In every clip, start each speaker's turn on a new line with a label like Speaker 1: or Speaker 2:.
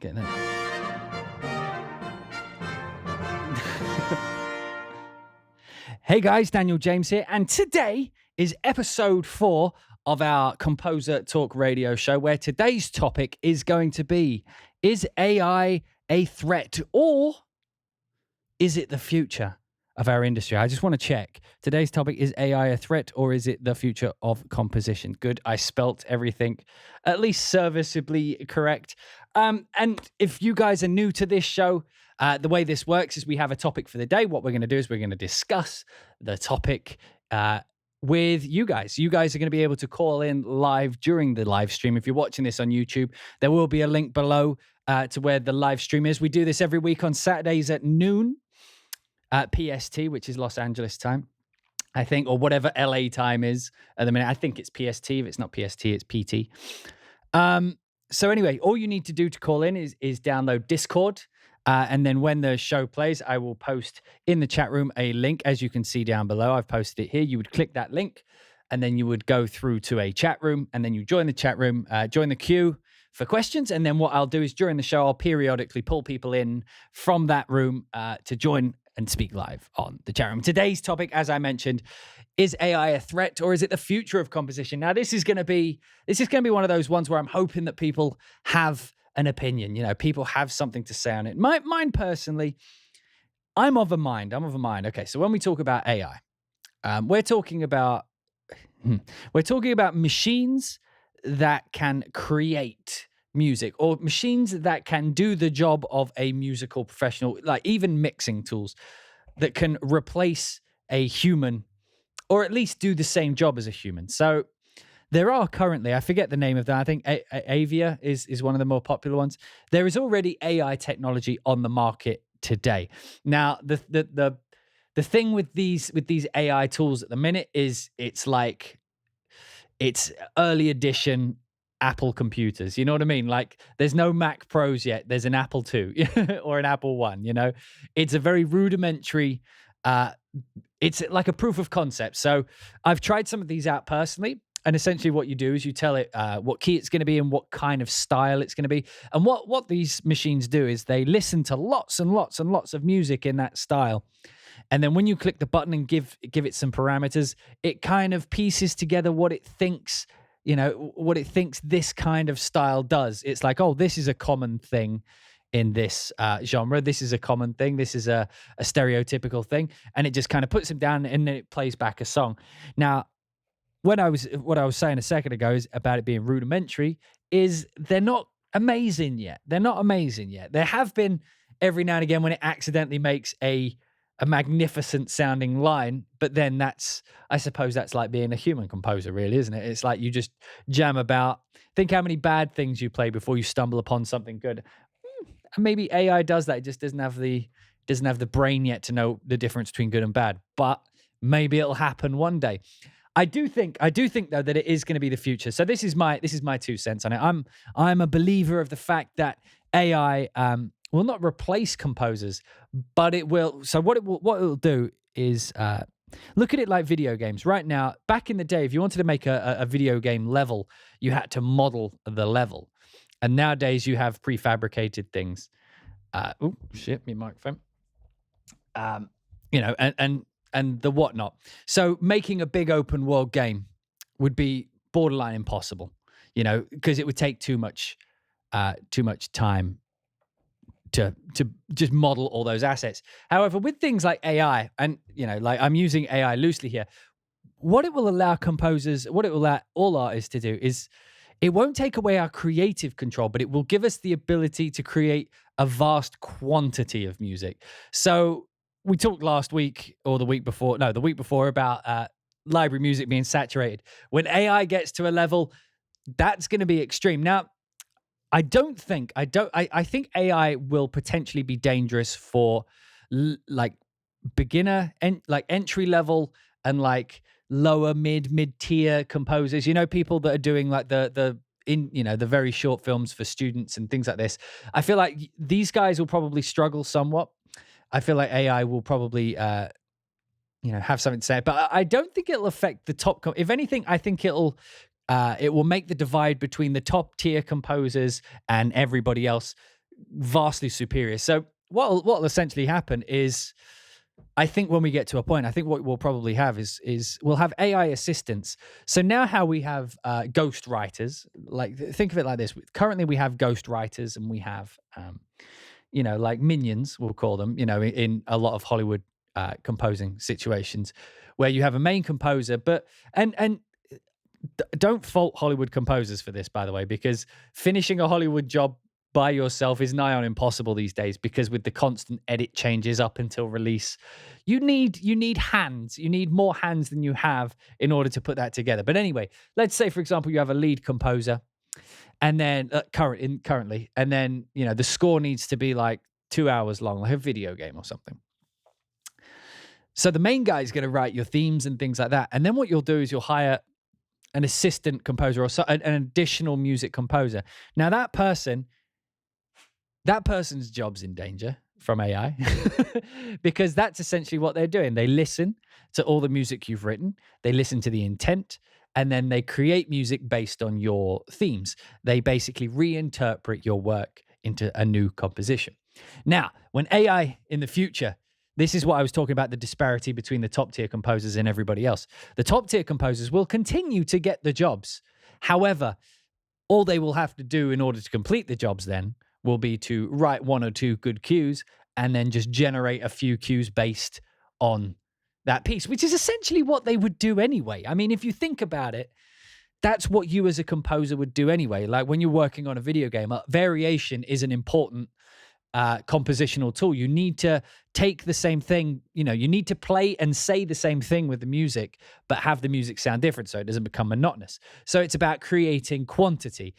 Speaker 1: get that. Hey guys, Daniel James here, and today is episode 4 of our Composer Talk radio show, where today's topic is going to be, is AI a threat or is it the future of our industry? I just want to check. Today's topic is AI a threat or is it the future of composition? Good, I spelt everything at least serviceably correct. And if you guys are new to this show, the way this works is we have a topic for the day. What we're going to do is we're going to discuss the topic with you guys. You guys are going to be able to call in live during the live stream. If you're watching this on YouTube, there will be a link below to where the live stream is. We do this every week on Saturdays at noon PST, which is Los Angeles time, I think, or whatever LA time is at the minute. I think it's PST. If it's not PST, it's PT. So anyway, all you need to do to call in is download Discord. And then when the show plays, I will post in the chat room a link, as you can see down below. I've posted it here. You would click that link, and then you would go through to a chat room, and then you join the chat room, join the queue for questions. And then what I'll do is during the show, I'll periodically pull people in from that room to join and speak live on the chat room. Today's topic, as I mentioned, is AI a threat or is it the future of composition? Now, this is going to be one of those ones where I'm hoping that people have an opinion. You know, people have something to say on it. Mine personally, I'm of a mind. Okay, so when we talk about AI, we're talking about machines that can create music, or machines that can do the job of a musical professional, like even mixing tools that can replace a human, or at least do the same job as a human. So there are currently, I forget the name of that, I think Avia is one of the more popular ones. There is already AI technology on the market today. Now, the thing with these AI tools at the minute is it's early edition Apple computers. You know what I mean? Like, there's no Mac Pros yet. There's an Apple II or an Apple One, you know? It's a very rudimentary, it's like a proof of concept. So I've tried some of these out personally. And essentially what you do is you tell it what key it's going to be and what kind of style it's going to be. And what these machines do is they listen to lots and lots and lots of music in that style. And then when you click the button and give it some parameters, it kind of pieces together what it thinks, what it thinks this kind of style does. It's like, oh, this is a common thing in this genre. This is a common thing. This is a stereotypical thing. And it just kind of puts them down and then it plays back a song. Now, what I was saying a second ago is about it being rudimentary is they're not amazing yet. There have been every now and again when it accidentally makes a magnificent sounding line, but then I suppose that's like being a human composer, really, isn't it? It's like you just jam about. Think how many bad things you play before you stumble upon something good. And maybe AI does that. It just doesn't have the brain yet to know the difference between good and bad. But maybe it'll happen one day. I do think though that it is going to be the future. So this is my 2 cents on it. I'm a believer of the fact that AI will not replace composers, but it will. So what it will do is look at it like video games. Right now, back in the day, if you wanted to make a video game level, you had to model the level, and nowadays you have prefabricated things. My microphone. And the whatnot. So making a big open world game would be borderline impossible, because it would take too much time to just model all those assets. However, with things like AI, and like I'm using AI loosely here, what it will allow composers, what it will allow all artists to do is it won't take away our creative control, but it will give us the ability to create a vast quantity of music. So we talked last week or the week before about library music being saturated. When AI gets to a level, that's going to be extreme. Now, I think AI will potentially be dangerous for like beginner and like entry level and like lower mid tier composers. People that are doing like the very short films for students and things like this. I feel like these guys will probably struggle somewhat. I feel like AI will probably, have something to say, but I don't think it'll affect the top. If anything, I think it will make the divide between the top tier composers and everybody else vastly superior. So what'll essentially happen is, I think when we get to a point, I think what we'll probably have is we'll have AI assistants. So now how we have ghost writers, like think of it like this. Currently we have ghost writers and we have like minions, we'll call them, in a lot of Hollywood composing situations where you have a main composer, but and don't fault Hollywood composers for this, by the way, because finishing a Hollywood job by yourself is nigh on impossible these days, because with the constant edit changes up until release, you need hands. You need more hands than you have in order to put that together. But anyway, let's say, for example, you have a lead composer, and then currently, and then the score needs to be like 2 hours long, like a video game or something. So the main guy is going to write your themes and things like that, and then what you'll do is you'll hire an assistant composer or an additional music composer. Now that person's job's in danger from AI because that's essentially what they're doing. They listen to all the music you've written, they listen to the intent, and then they create music based on your themes. They basically reinterpret your work into a new composition. Now, when AI in the future, this is what I was talking about, the disparity between the top tier composers and everybody else. The top tier composers will continue to get the jobs. However, all they will have to do in order to complete the jobs then will be to write one or two good cues and then just generate a few cues based on that piece, which is essentially what they would do anyway. I mean, if you think about it, that's what you as a composer would do anyway. Like when you're working on a video game, variation is an important compositional tool. You need to take the same thing, you need to play and say the same thing with the music, but have the music sound different so it doesn't become monotonous. So it's about creating quantity.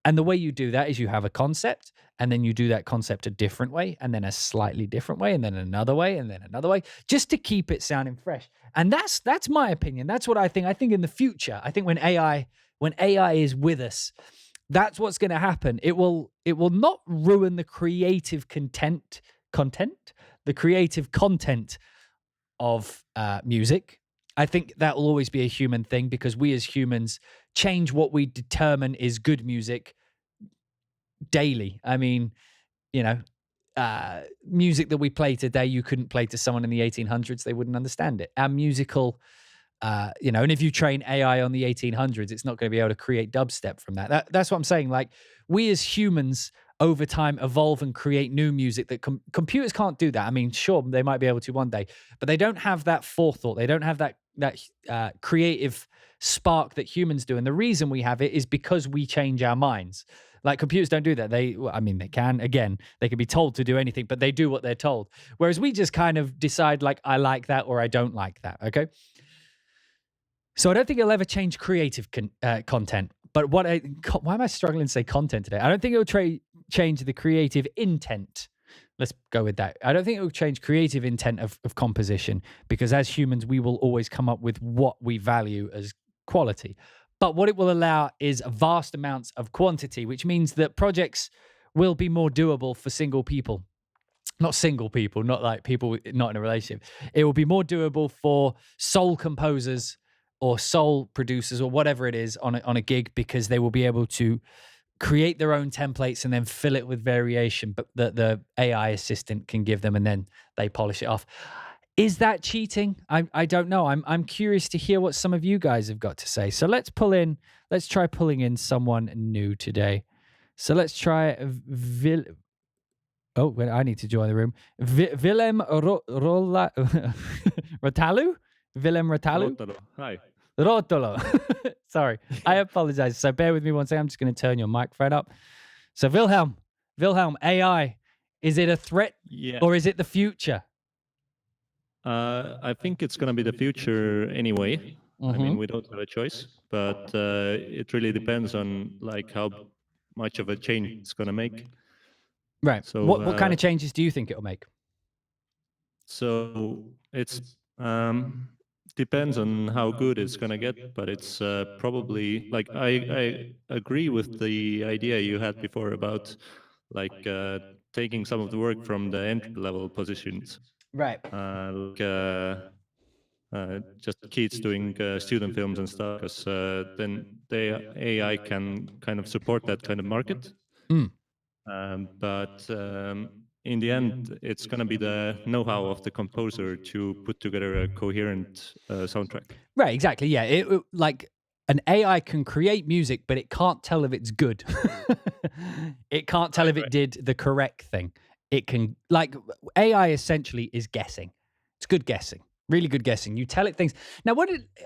Speaker 1: And the way you do that is you have a concept, and then you do that concept a different way, and then a slightly different way, and then another way, and then another way, just to keep it sounding fresh. And that's my opinion. That's what I think. I think in the future, I think when AI is with us, that's what's going to happen. It will not ruin the creative the creative content of music. I think that will always be a human thing, because we as humans change what we determine is good music daily. I mean, music that we play today, you couldn't play to someone in the 1800s. They wouldn't understand it. Our musical, and if you train AI on the 1800s, it's not going to be able to create dubstep from that. That's what I'm saying. Like, we as humans over time evolve and create new music that computers can't do that. I mean, sure, they might be able to one day, but they don't have that forethought. They don't have that creative spark that humans do. And the reason we have it is because we change our minds. Like, computers don't do that. They can, again, they can be told to do anything, but they do what they're told. Whereas we just kind of decide, like, I like that or I don't like that. Okay. So I don't think it'll ever change creative content. But why am I struggling to say content today? I don't think it'll change the creative intent. Let's go with that. I don't think it will change creative intent of composition, because as humans, we will always come up with what we value as quality. But what it will allow is vast amounts of quantity, which means that projects will be more doable for single people. Not single people, not like people not in a relationship. It will be more doable for sole composers or sole producers or whatever it is on a gig, because they will be able to create their own templates and then fill it with variation, but the AI assistant can give them, and then they polish it off. Is that cheating? I don't know. I'm curious to hear what some of you guys have got to say. So let's try pulling in someone new today. So let's try Oh, I need to join the room. Vilhelm Ratalu? Vilhelm Ratalu?
Speaker 2: Rotalo. Hi.
Speaker 1: Rotolo. Sorry, I apologize. So bear with me one second. I'm just going to turn your microphone up. So Vilhelm, AI, is it a threat
Speaker 2: Yeah.
Speaker 1: or is it the future?
Speaker 2: I think it's going to be the future anyway. I mean, we don't have a choice, but it really depends on like how much of a change it's going to make.
Speaker 1: Right.
Speaker 2: So
Speaker 1: What kind of changes do you think it'll make?
Speaker 2: So it's depends on how good it's going to get, but it's probably like I agree with the idea you had before about like taking some of the work from the entry level positions.
Speaker 1: Right.
Speaker 2: Just kids doing student films and stuff, because then the AI can kind of support that kind of market. But in the end, it's going to be the know-how of the composer to put together a coherent soundtrack.
Speaker 1: Right, exactly. Yeah, like an AI can create music, but it can't tell if it's good. It can't tell
Speaker 2: Right,
Speaker 1: if it
Speaker 2: right.
Speaker 1: did the correct thing. It can like AI essentially is guessing. It's good guessing, really good guessing. You tell it things. Now,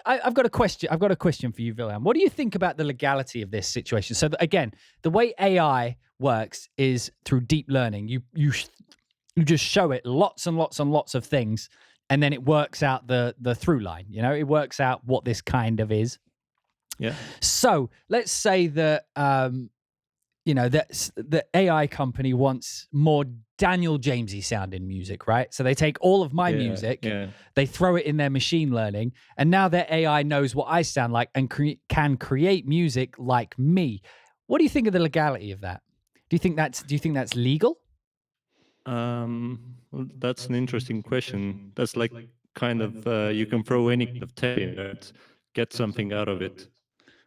Speaker 1: I've got a question? I've got a question for you, Vilhelm. What do you think about the legality of this situation? So again, the way AI works is through deep learning. You just show it lots and lots and lots of things, and then it works out the through line. It works out what this kind of is.
Speaker 2: Yeah.
Speaker 1: So let's say that that the AI company wants more Daniel Jamesy sounding music, right? So they take all of my
Speaker 2: Yeah.
Speaker 1: music,
Speaker 2: Yeah.
Speaker 1: they throw it in their machine learning, and now their AI knows what I sound like and can create music like me. What do you think of the legality of that? Do you think that's legal?
Speaker 2: Well, that's an interesting question. That's like kind of you can throw any kind of tech in there and get something out of it.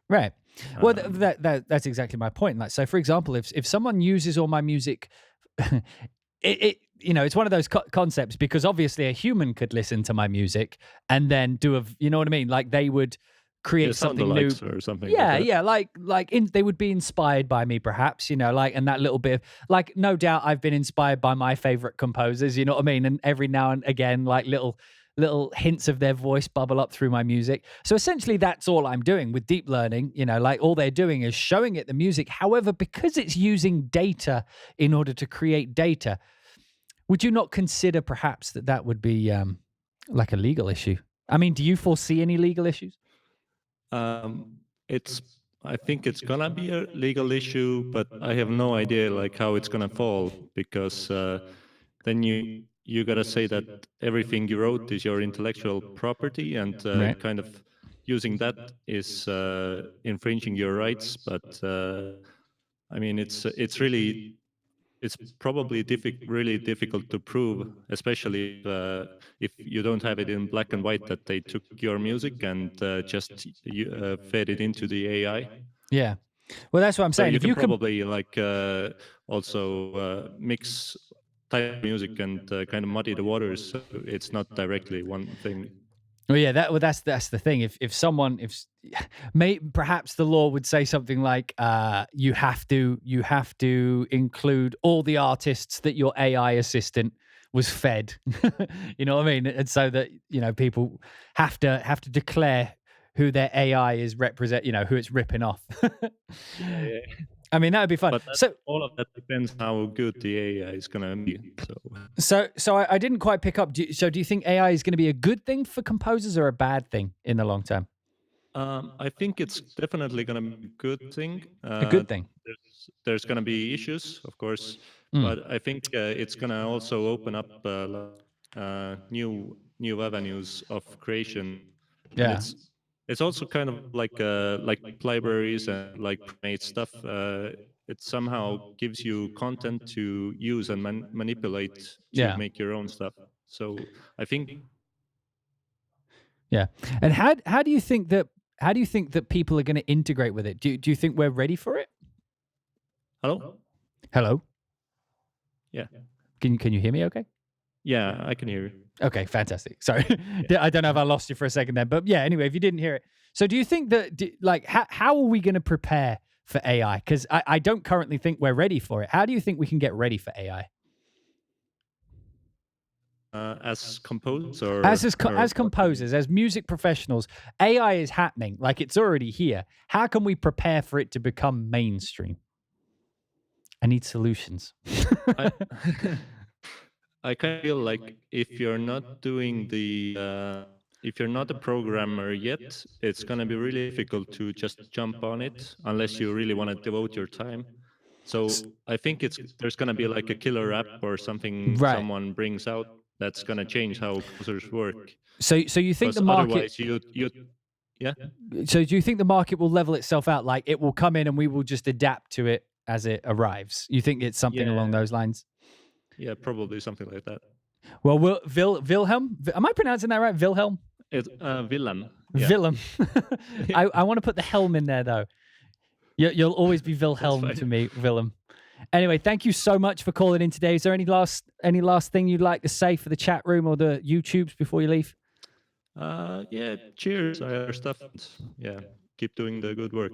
Speaker 1: Right. Well,
Speaker 2: Um,
Speaker 1: that's exactly my point. Like, so for example, if someone uses all my music, it's one of those concepts, because obviously a human could listen to my music and then you know what I mean? Like they would
Speaker 2: yeah,
Speaker 1: create
Speaker 2: sound
Speaker 1: something new.
Speaker 2: alikes or something like
Speaker 1: Yeah,
Speaker 2: that.
Speaker 1: yeah, they would be inspired by me, perhaps, like, and that little bit of, like, no doubt I've been inspired by my favorite composers, you know what I mean? And every now and again, like little hints of their voice bubble up through my music. So essentially that's all I'm doing with deep learning, like all they're doing is showing it the music. However, because it's using data in order to create data, would you not consider perhaps that would be like a legal issue? I mean, do you foresee any legal issues?
Speaker 2: Um, it's I think it's gonna be a legal issue, but I have no idea like how it's gonna fall because then you gotta say that everything you wrote is your intellectual property, and
Speaker 1: Right.
Speaker 2: kind of using that is infringing your rights. But I mean, it's probably really difficult to prove, especially if you don't have it in black and white that they took your music and just fed it into the AI.
Speaker 1: Yeah. Well, that's what I'm
Speaker 2: So
Speaker 1: saying.
Speaker 2: you
Speaker 1: If
Speaker 2: can
Speaker 1: you can,
Speaker 2: probably like also mix type of music and kind of muddy the waters, so it's not directly one thing.
Speaker 1: well, yeah, that's the thing. If someone if may perhaps the law would say something like you have to include all the artists that your AI assistant was fed. You know what I mean? And so that people have to declare who their AI is represent. Who it's ripping off.
Speaker 2: Yeah, yeah.
Speaker 1: I mean, that would be fun.
Speaker 2: But all of that depends how good the AI is gonna be. So
Speaker 1: So I didn't quite pick up. Do you think AI is going to be a good thing for composers or a bad thing in the long term?
Speaker 2: I think it's definitely going to be a good thing.
Speaker 1: A good thing.
Speaker 2: There's going to be issues, of course,
Speaker 1: Mm.
Speaker 2: but I think it's going to also open up new avenues of creation, and
Speaker 1: Yeah.
Speaker 2: it's also kind of like libraries and like pre-made stuff. It somehow gives you content to use and manipulate to
Speaker 1: Yeah.
Speaker 2: make your own stuff. So I think.
Speaker 1: Yeah. And how do you think that people are going to integrate with it? Do you think we're ready for it?
Speaker 2: Hello.
Speaker 1: Hello.
Speaker 2: Yeah.
Speaker 1: Can you hear me? Okay.
Speaker 2: Yeah, I can hear you.
Speaker 1: Okay. Fantastic. Sorry,
Speaker 2: Yeah.
Speaker 1: I don't know if I lost you for a second there, but yeah. Anyway, if you didn't hear it, so do you think that like how are we going to prepare for AI? Because I don't currently think we're ready for it. How do you think we can get ready for AI?
Speaker 2: As composers
Speaker 1: As
Speaker 2: what do you mean?
Speaker 1: composers, as music professionals, AI is happening. Like it's already here. How can we prepare for it to become mainstream? I need solutions.
Speaker 2: I I kind of feel like if you're not doing if you're not a programmer yet, it's gonna be really difficult to just jump on it unless you really want to devote your time. So I think there's gonna be like a killer app or something
Speaker 1: Right.
Speaker 2: someone brings out that's gonna change how composers work.
Speaker 1: So you think the
Speaker 2: Because
Speaker 1: market?
Speaker 2: otherwise, you yeah.
Speaker 1: So do you think the market will level itself out? Like it will come in and we will just adapt to it as it arrives? You think it's something along
Speaker 2: Yeah,
Speaker 1: those lines?
Speaker 2: yeah, probably something like that.
Speaker 1: Well, Wilhelm, am I pronouncing that right? Wilhelm,
Speaker 2: It's Vilhelm. Yeah,
Speaker 1: Willem. I want to put the helm in there though. You'll always be
Speaker 2: that's
Speaker 1: Wilhelm
Speaker 2: fine.
Speaker 1: to me, Willem. Anyway, thank you so much for calling in today. Is there any last thing you'd like to say for the chat room or the YouTubes before you leave?
Speaker 2: Yeah, cheers. I understand. Yeah, keep doing the good work.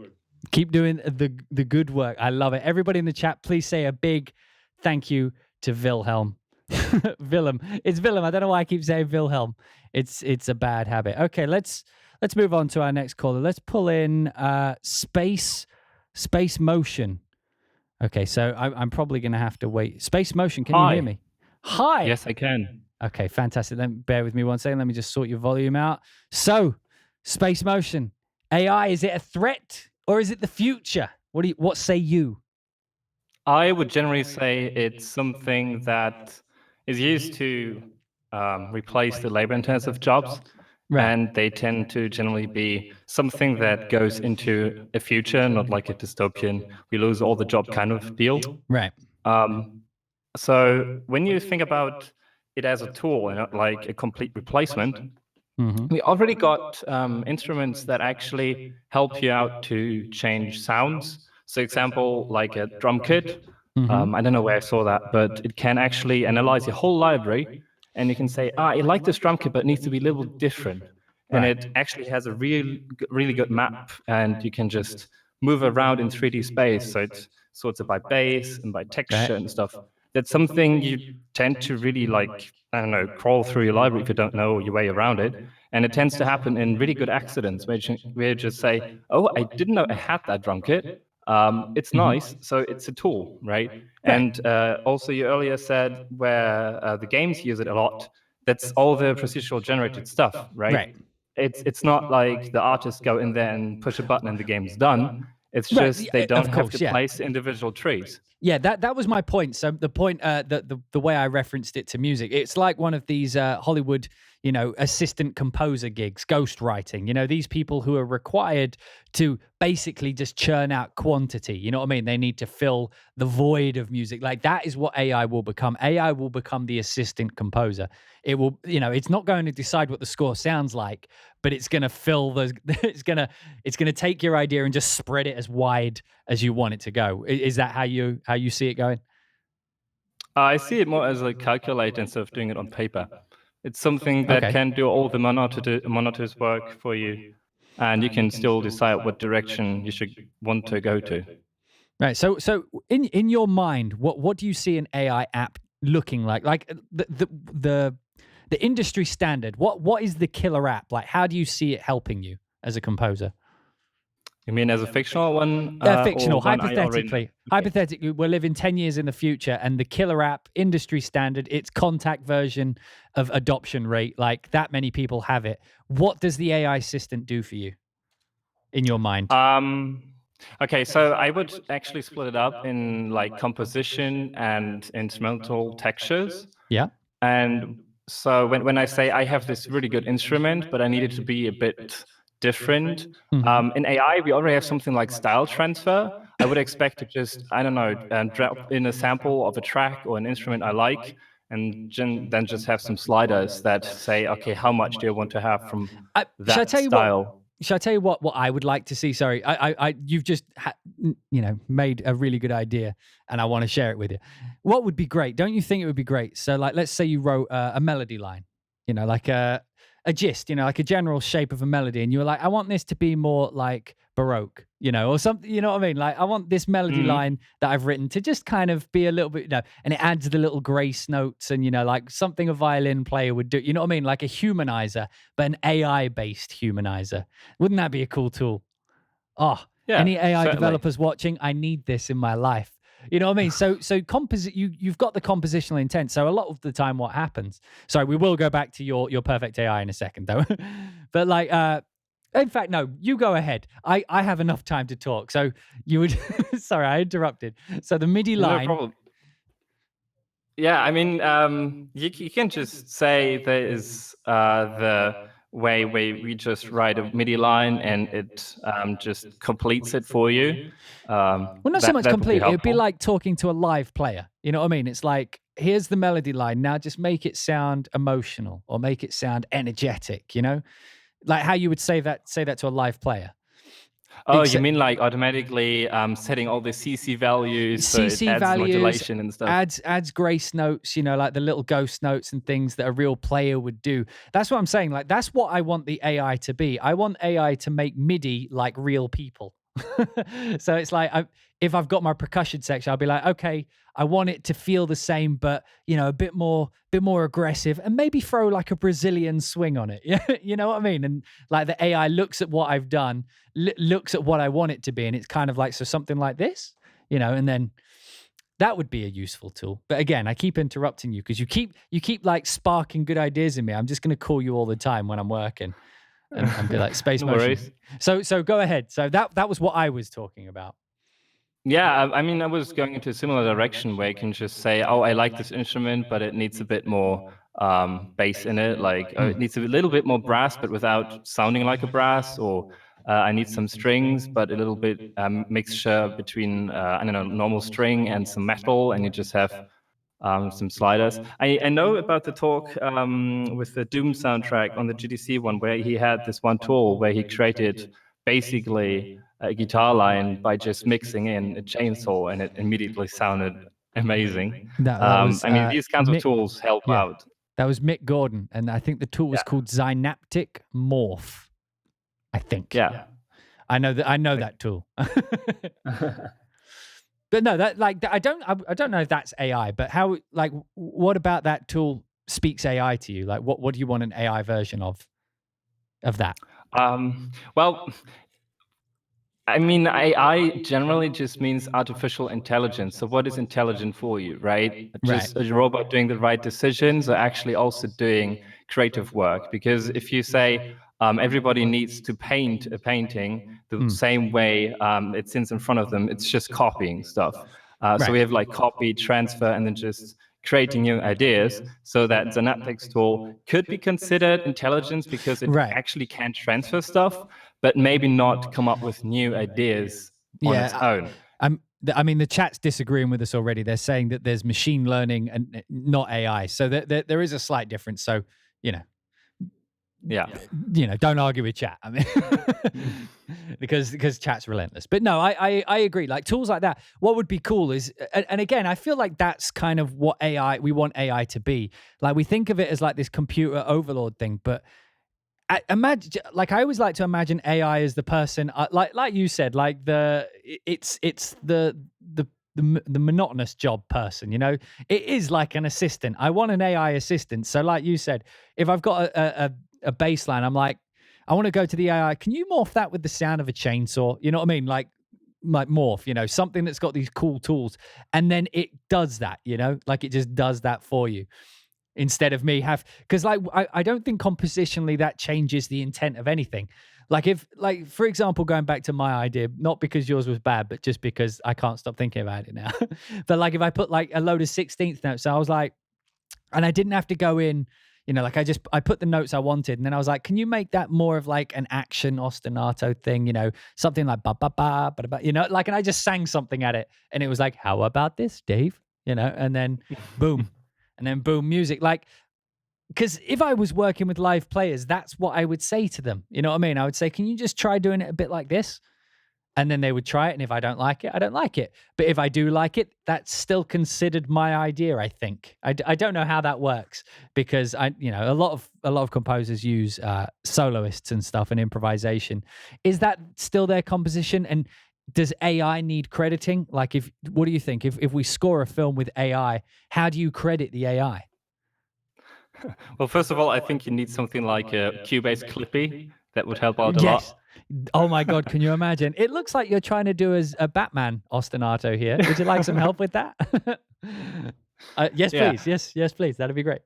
Speaker 1: Keep doing the good work. I love it. Everybody in the chat, please say a big thank you to Vilhelm. Willem. It's Willem. I don't know why I keep saying Wilhelm. It's a bad habit. Okay, let's move on to our next caller. Let's pull in space motion. Okay, so I'm probably going to have to wait. Space motion, can you hear
Speaker 3: Hi.
Speaker 1: me? Hi.
Speaker 3: Yes, I can.
Speaker 1: Okay, fantastic. Then bear with me one second. Let me just sort your volume out. So, space motion, AI, is it a threat or is it the future? What say you?
Speaker 3: I would generally say it's something that is used to replace the labor-intensive jobs,
Speaker 1: Right.
Speaker 3: and they tend to generally be something that goes into a future, not like a dystopian, we lose all the job kind of deal.
Speaker 1: Right.
Speaker 3: So when you think about it as a tool and not like a complete replacement, we already got instruments that actually help you out to change sounds. So example, like a drum kit. I don't know where I saw that, but it can actually analyze your whole library, and you can say, I like this drum kit, but it needs to be a little different. And
Speaker 1: Right.
Speaker 3: it actually has a really good map, and you can just move around in 3D space. So it sorts it by bass and by texture and stuff. That's something you tend to really like, I don't know, crawl through your library if you don't know your way around it. And it tends to happen in really good accidents where you just say, oh, I didn't know I had that drum kit. It's nice, so it's a tool, right? And also, you earlier said where the games use it a lot. That's all the procedural generated stuff, right?
Speaker 1: Right.
Speaker 3: It's not like the artists go in there and push a button and the game's done. It's
Speaker 1: Right,
Speaker 3: just they
Speaker 1: of
Speaker 3: don't have
Speaker 1: course,
Speaker 3: to
Speaker 1: yeah.
Speaker 3: place individual trees.
Speaker 1: Yeah, that was my point. So the point, the way I referenced it to music, it's like one of these Hollywood, assistant composer gigs, ghostwriting. These people who are required to basically just churn out quantity. You know what I mean? They need to fill the void of music. Like that is what AI will become. AI will become the assistant composer. It will, it's not going to decide what the score sounds like, but it's going to fill those. It's gonna take your idea and just spread it as wide as you want it to go. Is that how you see it going?
Speaker 3: I see it more as a calculator instead of doing it on paper. It's something that
Speaker 1: Okay.
Speaker 3: can do all the monitors work for you, and you can still decide what direction you should want to go to.
Speaker 1: Right. So in your mind, what do you see an AI app looking like? Like the industry standard. What is the killer app? Like how do you see it helping you as a composer?
Speaker 3: You mean as a fictional one?
Speaker 1: Fictional,
Speaker 3: or one I already-
Speaker 1: hypothetically.
Speaker 3: Okay.
Speaker 1: Hypothetically, we're living 10 years in the future, and the killer app, industry standard, its contact version of adoption rate, like that many people have it. What does the AI assistant do for you in your mind?
Speaker 3: Okay, so I would actually split it up in like composition and instrumental textures.
Speaker 1: Yeah.
Speaker 3: And so when I say I have this really good instrument, but I need it to be a bit different, in AI, we already have something like style transfer. I would expect to just, I don't know, drop in a sample of a track or an instrument I like, and then just have some sliders that say, okay, how much do you want to have from
Speaker 1: Shall I
Speaker 3: that
Speaker 1: tell you
Speaker 3: style?
Speaker 1: Shall I tell you what I would like to see? Sorry, you've just made a really good idea, and I want to share it with you. What would be great? Don't you think it would be great? So, like, let's say you wrote a melody line, like a gist, like a general shape of a melody, and you were like, I want this to be more like Baroque, or something. You know what I mean? Like, I want this melody line that I've written to just kind of be a little bit, and it adds the little grace notes, and like something a violin player would do. You know what I mean? Like a humanizer, but an AI-based humanizer. Wouldn't that be a cool tool? Oh,
Speaker 3: Yeah,
Speaker 1: any AI
Speaker 3: certainly.
Speaker 1: developers watching, I need this in my life. You know what I mean? So you've got the compositional intent. So a lot of the time what happens, sorry, we will go back to your perfect AI in a second though. But like in fact, no, you go ahead. I have enough time to talk. So you would sorry, I interrupted. So the MIDI
Speaker 3: No
Speaker 1: line.
Speaker 3: problem. Yeah, I mean, you can just say there is the way we just write a MIDI line and it just completes it for you.
Speaker 1: Well, not so much
Speaker 3: That would be
Speaker 1: complete. It would be
Speaker 3: helpful.
Speaker 1: like talking to a live player. You know what I mean? It's like, here's the melody line. Now just make it sound emotional or make it sound energetic, like how you would say that to a live player.
Speaker 3: Oh, you
Speaker 1: Except-
Speaker 3: mean like automatically setting all the CC values, so it
Speaker 1: CC
Speaker 3: adds
Speaker 1: values,
Speaker 3: modulation and stuff.
Speaker 1: adds grace notes, like the little ghost notes and things that a real player would do. That's what I'm saying. Like, that's what I want the AI to be. I want AI to make MIDI like real people. So it's like, if I've got my percussion section, I'll be like, okay, I want it to feel the same, but a bit more aggressive, and maybe throw like a Brazilian swing on it. Yeah, you know what I mean? And like the AI looks at what I've done, looks at what I want it to be, and it's kind of like, so something like this, and then that would be a useful tool. But again, I keep interrupting you because you keep like sparking good ideas in me. I'm just going to call you all the time when I'm working and be like, space
Speaker 3: No
Speaker 1: motion.
Speaker 3: worries.
Speaker 1: So go ahead. So that was what I was talking about.
Speaker 3: Yeah, I mean, I was going into a similar direction where you can just say, oh, I like this instrument, but it needs a bit more bass in it. Like, it needs a little bit more brass, but without sounding like a brass. Or I need some strings, but a little bit mixture between, I don't know, normal string and some metal. And you just have some sliders. I know about the talk with the Doom soundtrack on the GDC one, where he had this one tool where he created basically a guitar line by just mixing in a chainsaw, and it immediately sounded amazing.
Speaker 1: That was,
Speaker 3: I mean, these kinds of tools help
Speaker 1: yeah.
Speaker 3: out.
Speaker 1: That was Mick Gordon, and I think the tool was called Synaptic Morph. I think.
Speaker 3: Yeah.
Speaker 1: I know that tool. But no, that like I don't know if that's AI, but how, like, what about that tool speaks AI to you? Like, what do you want an AI version of that?
Speaker 3: Well, I mean, AI generally just means artificial intelligence. So what is intelligent for you, right? Just a robot doing the right decisions, or actually also doing creative work? Because if you say everybody needs to paint a painting the same way it sits in front of them, it's just copying stuff. So we have like copy, transfer, and then just creating new ideas. So that Synaptics tool could be considered intelligence because it actually can transfer stuff, but maybe not come up with new ideas on its own.
Speaker 1: I mean, the chat's disagreeing with us already. They're saying that there's machine learning and not AI. So there is a slight difference. So, don't argue with chat. I mean, because chat's relentless. But no, I agree. Like, tools like that, what would be cool is, and again, I feel like that's kind of what we want AI to be. Like, we think of it as like this computer overlord thing, but I always like to imagine AI as the person, like you said, like it's the monotonous job person. It is like an assistant. I want an AI assistant. So, like you said, if I've got a bass line, I'm like, I want to go to the AI. Can you morph that with the sound of a chainsaw? You know what I mean? Like morph. Something that's got these cool tools, and then it does that. Like it just does that for you. Instead of me because like I don't think compositionally that changes the intent of anything. Like, if, like, for example, going back to my idea, not because yours was bad, but just because I can't stop thinking about it now. But like, if I put like a load of 16th notes, so I was like, and I didn't have to go in, like I put the notes I wanted, and then I was like, can you make that more of like an action ostinato thing, something like ba ba ba ba ba, like, and I just sang something at it, and it was like, how about this, Dave? And then boom. And then boom, music. Like, because if I was working with live players, that's what I would say to them. You know what I mean? I would say, can you just try doing it a bit like this? And then they would try it. And if I don't like it, I don't like it. But if I do like it, that's still considered my idea, I think. I don't know how that works, because a lot of composers use soloists and stuff and improvisation. Is that still their composition? And does AI need crediting? Like, what do you think? If we score a film with AI, how do you credit the AI?
Speaker 3: Well, first of all, I think you need something like a Cubase Clippy. That would help out a lot.
Speaker 1: Oh my God, can you imagine? It looks like you're trying to do a Batman ostinato here. Would you like some help with that? Yes, please. Yes, please. That'd be great.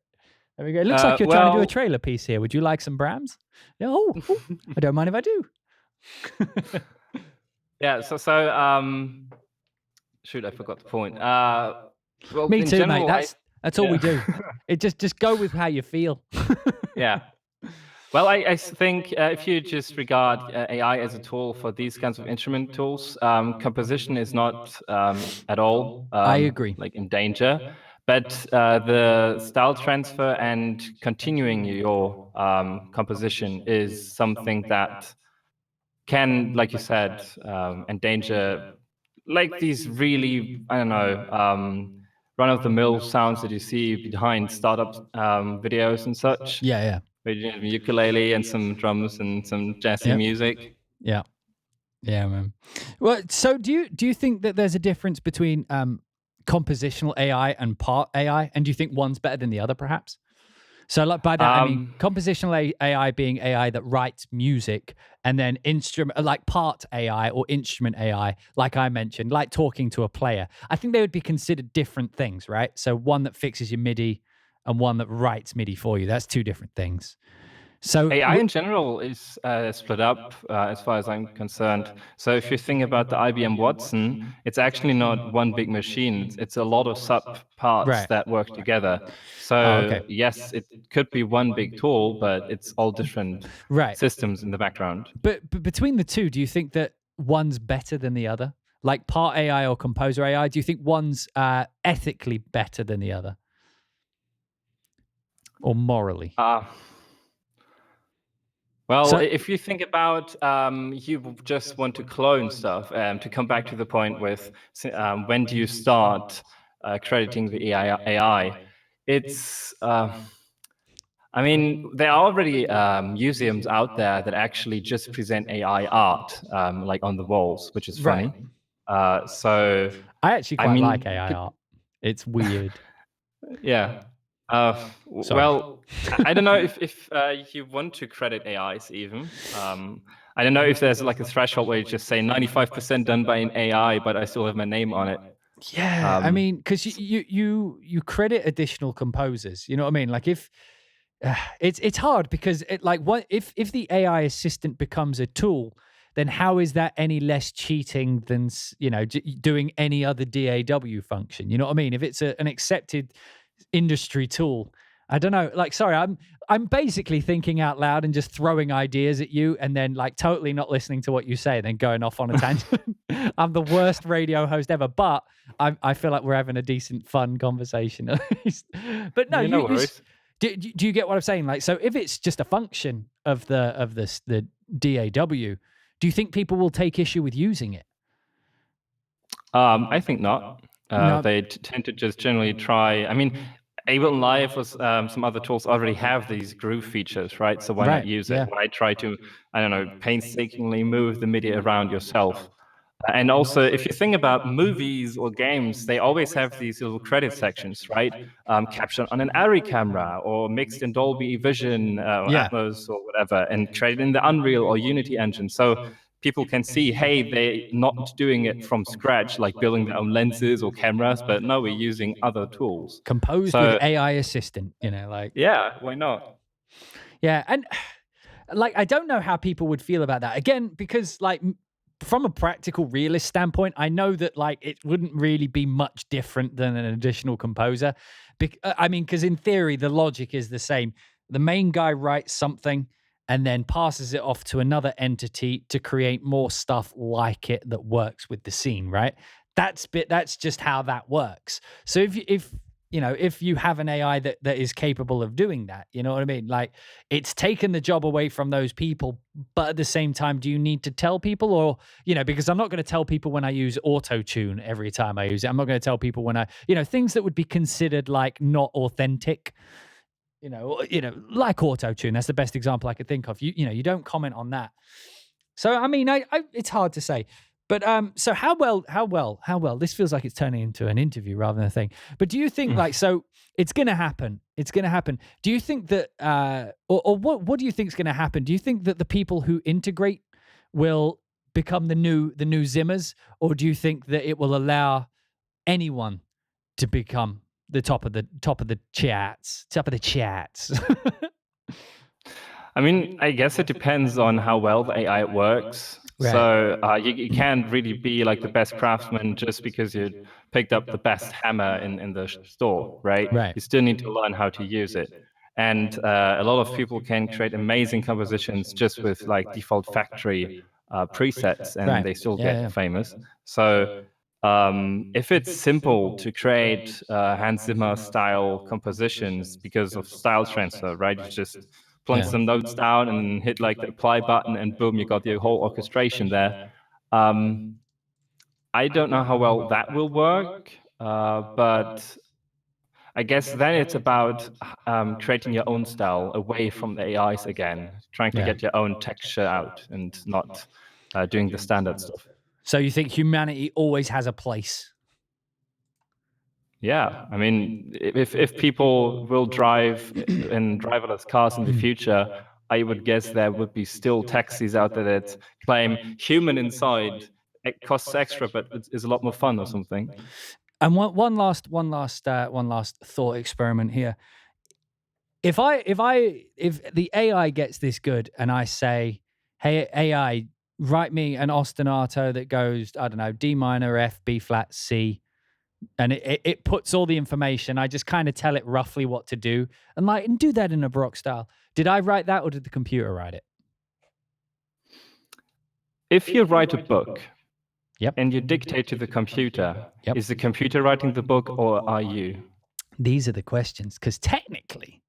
Speaker 1: It looks like you're trying to do a trailer piece here. Would you like some Brahms? Yeah, I don't mind if I do.
Speaker 3: Yeah. So shoot, I forgot the point. Well,
Speaker 1: me too,
Speaker 3: general,
Speaker 1: mate. That's all we do. It just go with how you feel.
Speaker 3: Yeah. Well, I think if you just regard AI as a tool for these kinds of instrument tools, composition is not at all
Speaker 1: I agree.
Speaker 3: like in danger. But the style transfer and continuing your composition is something that can, like you said, endanger like these really, I don't know, run-of-the-mill sounds that you see behind startup videos and such.
Speaker 1: Yeah.
Speaker 3: Where you have a ukulele and some drums and some jazzy music.
Speaker 1: Yeah, man. Well, so do you think that there's a difference between compositional AI and part AI, and do you think one's better than the other, perhaps? So, like by that, I mean compositional AI being AI that writes music, and then instrument, like part AI or instrument AI, like I mentioned, like talking to a player. I think they would be considered different things, right? So, one that fixes your MIDI and one that writes MIDI for you. That's two different things. So
Speaker 3: AI in general is split up as far as I'm concerned. So if you think about the IBM Watson, it's actually not one big machine. It's a lot of sub parts that work together. So yes, it could be one big tool, but it's all different systems in the background.
Speaker 1: But between the two, do you think that one's better than the other? Like part AI or composer AI, do you think one's ethically better than the other? Or morally?
Speaker 3: Well, if you think about you just want to clone stuff, to come back to the point with when do you start crediting the AI, it's, I mean, there are already museums out there that actually just present AI art, like on the walls, which is funny. So
Speaker 1: I actually quite like AI art. It's weird.
Speaker 3: Yeah. Well, I don't know if you want to credit AIs even. I don't know if there's like a threshold where you just say 95% done by an AI, but I still have my name on it.
Speaker 1: Yeah, I mean, because you credit additional composers. You know what I mean? Like if it's hard because what if the AI assistant becomes a tool, then how is that any less cheating than doing any other DAW function? You know what I mean? If it's an accepted industry tool, I don't know. Like, sorry, I'm basically thinking out loud and just throwing ideas at you, and then like totally not listening to what you say, and then going off on a tangent. I'm the worst radio host ever, but I feel like we're having a decent, fun conversation at least. But no,
Speaker 3: no worries.
Speaker 1: Do you get what I'm saying? Like, so if it's just a function of the DAW, do you think people will take issue with using it?
Speaker 3: I think not. They tend to just generally try. I mean, Ableton Live was some other tools already have these groove features, right? So why not use it? Why try to, I don't know, painstakingly move the MIDI around yourself? And also, if you think about movies or games, they always have these little credit sections, right? Captured on an ARRI camera or mixed in Dolby Vision or Atmos or whatever, and created in the Unreal or Unity engine. So people can see, hey, they're not doing it from scratch, like building their own lenses or cameras, but no, we're using other tools.
Speaker 1: Composed with AI assistant, like.
Speaker 3: Yeah, why not?
Speaker 1: Yeah, and like I don't know how people would feel about that. Again, because like from a practical realist standpoint, I know that like it wouldn't really be much different than an additional composer. I mean, because in theory, the logic is the same. The main guy writes something and then passes it off to another entity to create more stuff like it that works with the scene, right? That's just how that works. So if you have an AI that is capable of doing that, you know what I mean? Like it's taken the job away from those people, but at the same time, do you need to tell people or, because I'm not going to tell people when I use auto-tune every time I use it. I'm not going to tell people when things that would be considered like not authentic, like auto-tune. That's the best example I could think of. You don't comment on that. So, I mean, it's hard to say. But so how well, this feels like it's turning into an interview rather than a thing. But do you think so it's going to happen. It's going to happen. Do you think that, or what do you think is going to happen? Do you think that the people who integrate will become the new Zimmers, or do you think that it will allow anyone to become the top of the chats?
Speaker 3: I mean, I guess it depends on how well the AI works.
Speaker 1: Right.
Speaker 3: So you can't really be like the best craftsman just because you picked up the best hammer in the store, right?
Speaker 1: Right.
Speaker 3: You still need to learn how to use it. And a lot of people can create amazing compositions just with like default factory presets, and they still get famous. So if it's simple to create Hans Zimmer style compositions because of style transfer, right? You just plunk some notes down, and then hit like the apply button, and boom, you got your whole orchestration there. I don't know how well that will work, but I guess then it's about creating your own style away from the AIs again, trying to get your own texture out and not doing the standard stuff.
Speaker 1: So you think humanity always has a place?
Speaker 3: Yeah, I mean, if people will drive in driverless cars in the future, I would guess there would be still taxis out there that claim human inside. It costs extra, but it's a lot more fun or something.
Speaker 1: And one last thought experiment here. If the AI gets this good, and I say, "Hey AI, write me an ostinato that goes, I don't know, D minor, F, B flat, C," and it puts all the information. I just kind of tell it roughly what to do, and do that in a Baroque style. Did I write that, or did the computer write it?
Speaker 3: If you write a book, and you dictate to the computer, is the computer writing the book, or are you?
Speaker 1: These are the questions, because technically,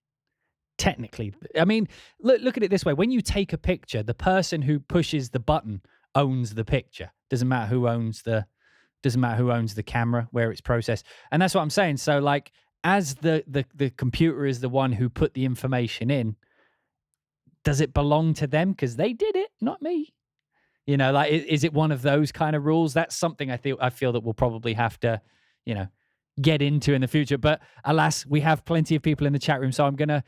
Speaker 1: I mean, look at it this way. When you take a picture, the person who pushes the button owns the picture. Doesn't matter who owns the camera, where it's processed. And that's what I'm saying. So like, as the computer is the one who put the information in, does it belong to them because they did it, not me? You know, like, is it one of those kind of rules? That's something I feel that we'll probably have to, get into in the future. But alas, we have plenty of people in the chat room. So I'm going to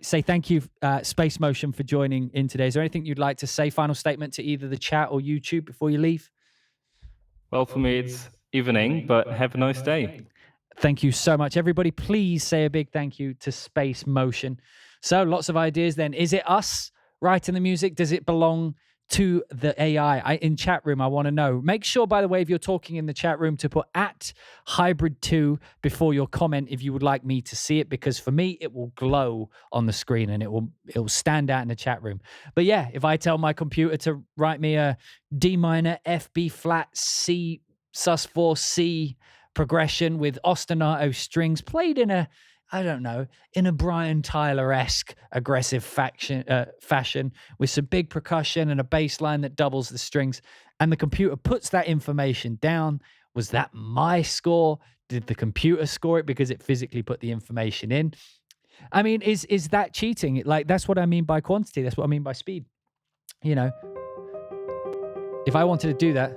Speaker 1: say thank you, Space Motion, for joining in today. Is there anything you'd like to say, final statement to either the chat or YouTube before you leave?
Speaker 3: Well, for me, it's evening, but have a nice day.
Speaker 1: Thank you so much, everybody. Please say a big thank you to Space Motion. So lots of ideas then. Is it us writing the music? Does it belong to the AI? In chat room, I want to know. Make sure, by the way, if you're talking in the chat room, to put @hybrid2 before your comment if you would like me to see it, because for me, it will glow on the screen and it will stand out in the chat room. But yeah, if I tell my computer to write me a D minor, F, B flat, C, sus4, C progression with ostinato strings played in a, I don't know, in a Brian Tyler-esque aggressive fashion with some big percussion and a bass line that doubles the strings, and the computer puts that information down, was that my score? Did the computer score it because it physically put the information in? I mean, is that cheating? Like, that's what I mean by quantity. That's what I mean by speed. If I wanted to do that,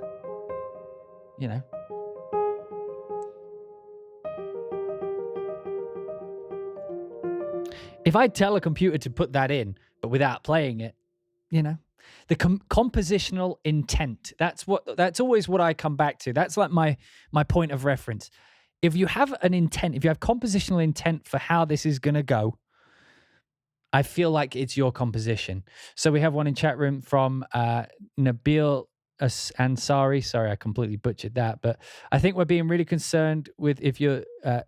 Speaker 1: if I tell a computer to put that in, but without playing it, the compositional intent, that's always what I come back to. That's like my point of reference. If you have an intent, if you have compositional intent for how this is going to go, I feel like it's your composition. So we have one in chat room from Nabil Ansari. Sorry, I completely butchered that. But I think we're being really concerned with if you're.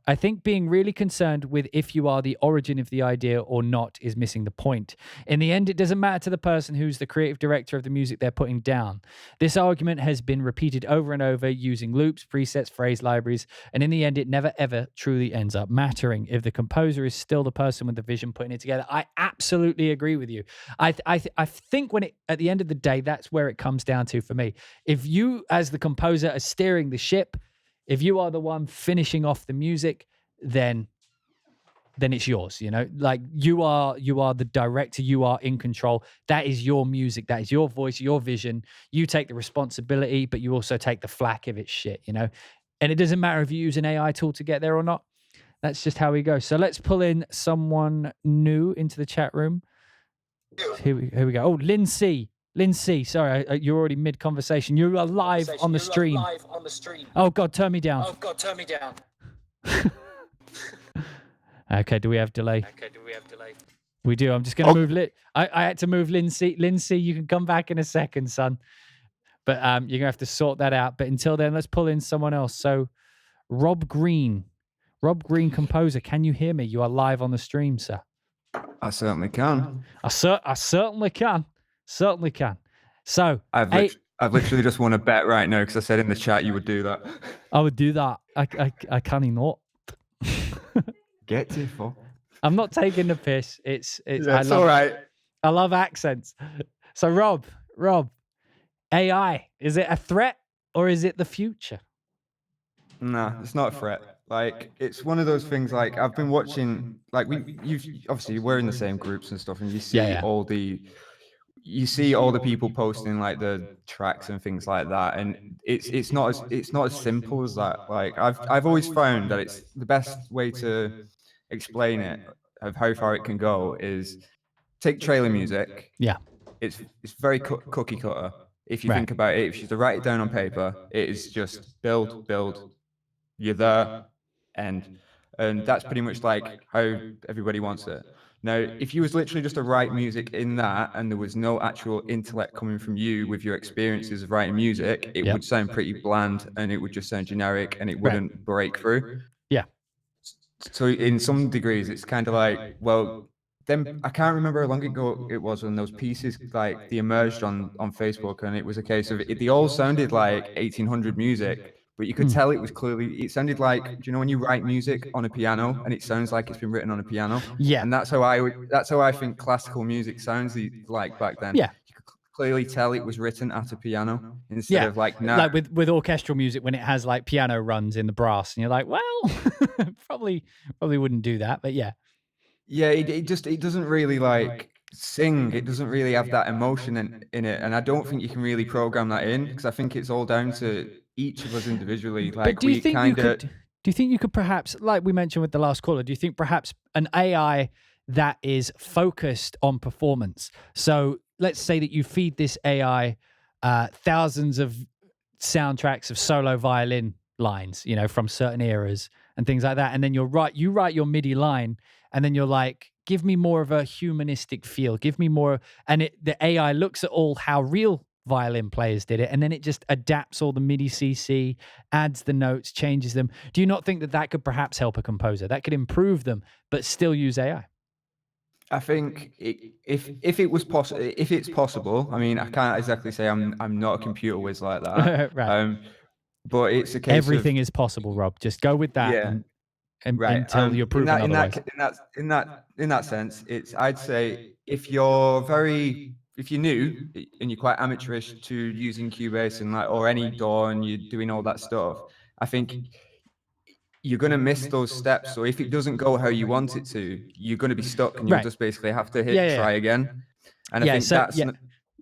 Speaker 1: I think being really concerned with if you are the origin of the idea or not is missing the point. In the end, it doesn't matter to the person who's the creative director of the music they're putting down. This argument has been repeated over and over using loops, presets, phrase libraries, and in the end, it never ever truly ends up mattering if the composer is still the person with the vision putting it together. I absolutely agree with you. I think at the end of the day, that's where it comes down to for me. If you, as the composer, are steering the ship, if you are the one finishing off the music, then it's yours. Like you are the director. You are in control. That is your music. That is your voice, your vision. You take the responsibility, but you also take the flack if it's shit. And it doesn't matter if you use an AI tool to get there or not. That's just how we go. So let's pull in someone new into the chat room. Here we go. Oh, Lindsay, sorry, you're already mid-conversation. You are live on the stream. Oh, God, turn me down. Okay, do we have delay? We do. I'm just going to move. I had to move Lindsay. Lindsay, you can come back in a second, son. But you're going to have to sort that out. But until then, let's pull in someone else. So, Rob Green, composer, can you hear me? You are live on the stream, sir.
Speaker 4: I certainly can.
Speaker 1: I certainly can. Certainly can. So
Speaker 4: I've literally just won a bet right now because I said in the chat you would do that.
Speaker 1: I would do that. I can't not.
Speaker 4: Get to for.
Speaker 1: I'm not taking the piss. It's
Speaker 4: That's all right.
Speaker 1: I love accents. So Rob, AI, is it a threat or is it the future?
Speaker 4: Nah, it's not a threat. Like, it's one of those things. Like, I've been watching. Like, you've obviously we're in the same groups and stuff, and you see
Speaker 1: Yeah.
Speaker 4: you see all the people posting like the tracks and things like that, and it's not as simple as that. Like, I've always found that it's the best way to explain it of how far it can go is take trailer music.
Speaker 1: Yeah.
Speaker 4: It's very cookie cutter. If you
Speaker 1: Right.
Speaker 4: think about it, if you to write it down on paper, it is just build. You're there, and that's pretty much like how everybody wants it. Now, if you was literally just to write music in that, and there was no actual intellect coming from you with your experiences of writing music, it
Speaker 1: Yep.
Speaker 4: would sound pretty bland, and it would just sound generic, and it
Speaker 1: Right.
Speaker 4: wouldn't break through.
Speaker 1: Yeah.
Speaker 4: So in some degrees, it's kind of like, well, then I can't remember how long ago it was when those pieces like they emerged on Facebook, and it was a case of they all sounded like 1800 music, but you could tell it sounded like, do you know when you write music on a piano and it sounds like it's been written on a piano?
Speaker 1: Yeah.
Speaker 4: And that's how I think classical music sounds like back then.
Speaker 1: Yeah.
Speaker 4: You could clearly tell it was written at a piano instead
Speaker 1: Yeah.
Speaker 4: of like now.
Speaker 1: Like with orchestral music when it has like piano runs in the brass, and you're like, well, probably wouldn't do that, but yeah.
Speaker 4: Yeah, it doesn't really like sing. It doesn't really have that emotion in it, and I don't think you can really program that in, because I think it's all down to each of us individually.
Speaker 1: But
Speaker 4: Like,
Speaker 1: do you
Speaker 4: we
Speaker 1: think
Speaker 4: kind of.
Speaker 1: do you think you could perhaps, like we mentioned with the last caller, do you think perhaps an AI that is focused on performance? So let's say that you feed this AI thousands of soundtracks of solo violin lines, you know, from certain eras and things like that, and then you write your MIDI line, and then you're like, give me more of a humanistic feel, give me more, and the AI looks at all how real violin players did it, and then it just adapts all the MIDI CC, adds the notes, changes them. Do you not think that could perhaps help a composer? That could improve them, but still use AI?
Speaker 4: I think if it was possible, if it's possible. I mean, I can't exactly say I'm not a computer whiz like that.
Speaker 1: Right.
Speaker 4: But it's a case
Speaker 1: Everything
Speaker 4: of
Speaker 1: is possible, Rob. Just go with that,
Speaker 4: yeah.
Speaker 1: and
Speaker 4: Right.
Speaker 1: until you're proven otherwise.
Speaker 4: In that sense, it's, I'd say, if you're new and you're quite amateurish to using Cubase and like, or any DAW, and you're doing all that stuff, I think you're going to miss those steps. So if it doesn't go how you want it to, you're going to be stuck, and you'll
Speaker 1: Right.
Speaker 4: just basically have to hit
Speaker 1: Yeah.
Speaker 4: try again. And I
Speaker 1: Yeah,
Speaker 4: think
Speaker 1: so
Speaker 4: that's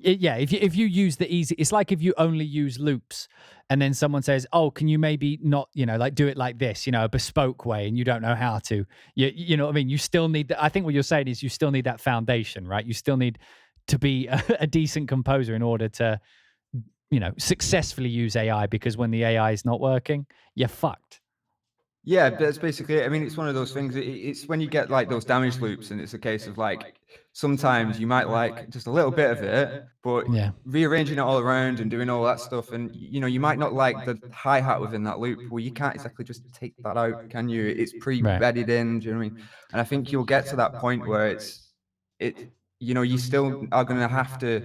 Speaker 1: yeah, if you use the easy, it's like if you only use loops, and then someone says, "Oh, can you maybe not, you know, like do it like this, you know, a bespoke way," and you don't know how to. You know what I mean? You still need that. I think what you're saying is you still need that foundation, right? You still need to be a decent composer in order to, you know, successfully use AI, because when the AI is not working, you're fucked.
Speaker 4: Yeah, that's basically it. I mean, it's one of those things. It's when you get like those damage loops, and it's a case of like, sometimes you might like just a little bit of it, but
Speaker 1: Yeah.
Speaker 4: rearranging it all around and doing all that stuff, and you know, you might not like the hi hat within that loop. Well, you can't exactly just take that out, can you? It's pre-bedded in. Do you know what I mean? And I think you'll get to that point where you know, you still are going to have to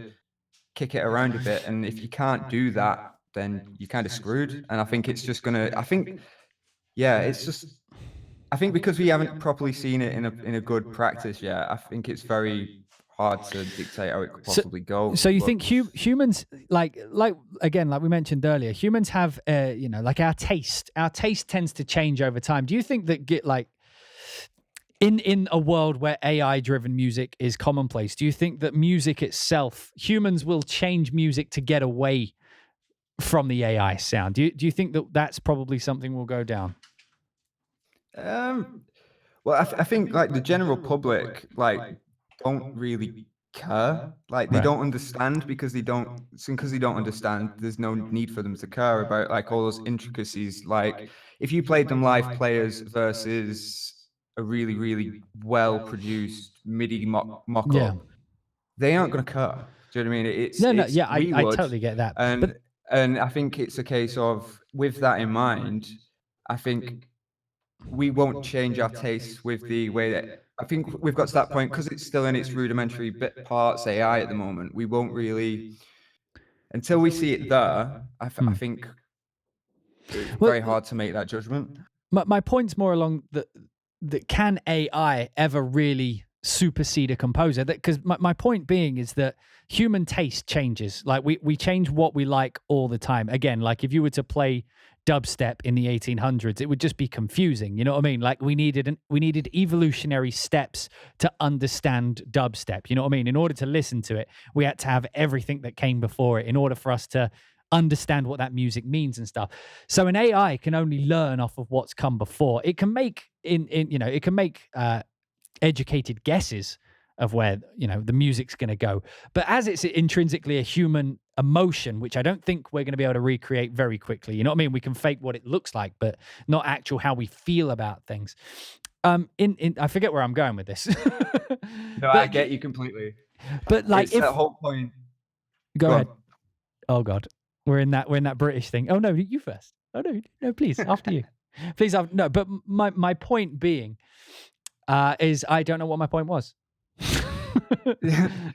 Speaker 4: kick it around a bit, and if you can't do that, then you're kind of screwed. And I think it's just gonna. Yeah, it's just. I think because we haven't properly seen it in a good practice yet, I think it's very hard to dictate how it could possibly go.
Speaker 1: So you think humans, like again, like we mentioned earlier, humans have, you know, like our taste tends to change over time. Do you think that in a world where AI driven music is commonplace, do you think that music itself, humans will change music to get away from the AI sound? Do you think that that's probably something will go down?
Speaker 4: Well, I think like the general public like don't really care. Like, they
Speaker 1: Right.
Speaker 4: don't understand, because they don't understand. There's no need for them to care about like all those intricacies. Like, if you played them live players versus a really well produced MIDI mock
Speaker 1: Yeah.
Speaker 4: up, they aren't going to care. Do you know what I mean?
Speaker 1: No,
Speaker 4: It's
Speaker 1: yeah,
Speaker 4: we
Speaker 1: I
Speaker 4: would,
Speaker 1: totally get that.
Speaker 4: and I think it's a case of, with that in mind, I think we won't change our tastes with the way that, I think we've got to that point, because it's still in its rudimentary bit parts AI at the moment. We won't really, until we see it there. I think it's very hard to make that judgment.
Speaker 1: My point's more along can AI ever really supersede a composer? Because my point being is that human taste changes. Like we change what we like all the time. Again, like if you were to play dubstep in the 1800s, it would just be confusing. You know what I mean? Like we needed evolutionary steps to understand dubstep. You know what I mean? In order to listen to it, we had to have everything that came before it in order for us to understand what that music means and stuff. So an AI can only learn off of what's come before. It can make educated guesses of where the music's going to go, but as it's intrinsically a human emotion, which I don't think we're going to be able to recreate very quickly. You know what I mean? We can fake what it looks like, but not actual how we feel about things. I forget where I'm going with this.
Speaker 4: No, I get you completely.
Speaker 1: But like,
Speaker 4: it's that whole point.
Speaker 1: Go ahead. On. Oh God, we're in that British thing. Oh no, you first. Oh no, please, after you. Please, no. But my point being is I don't know what my point was.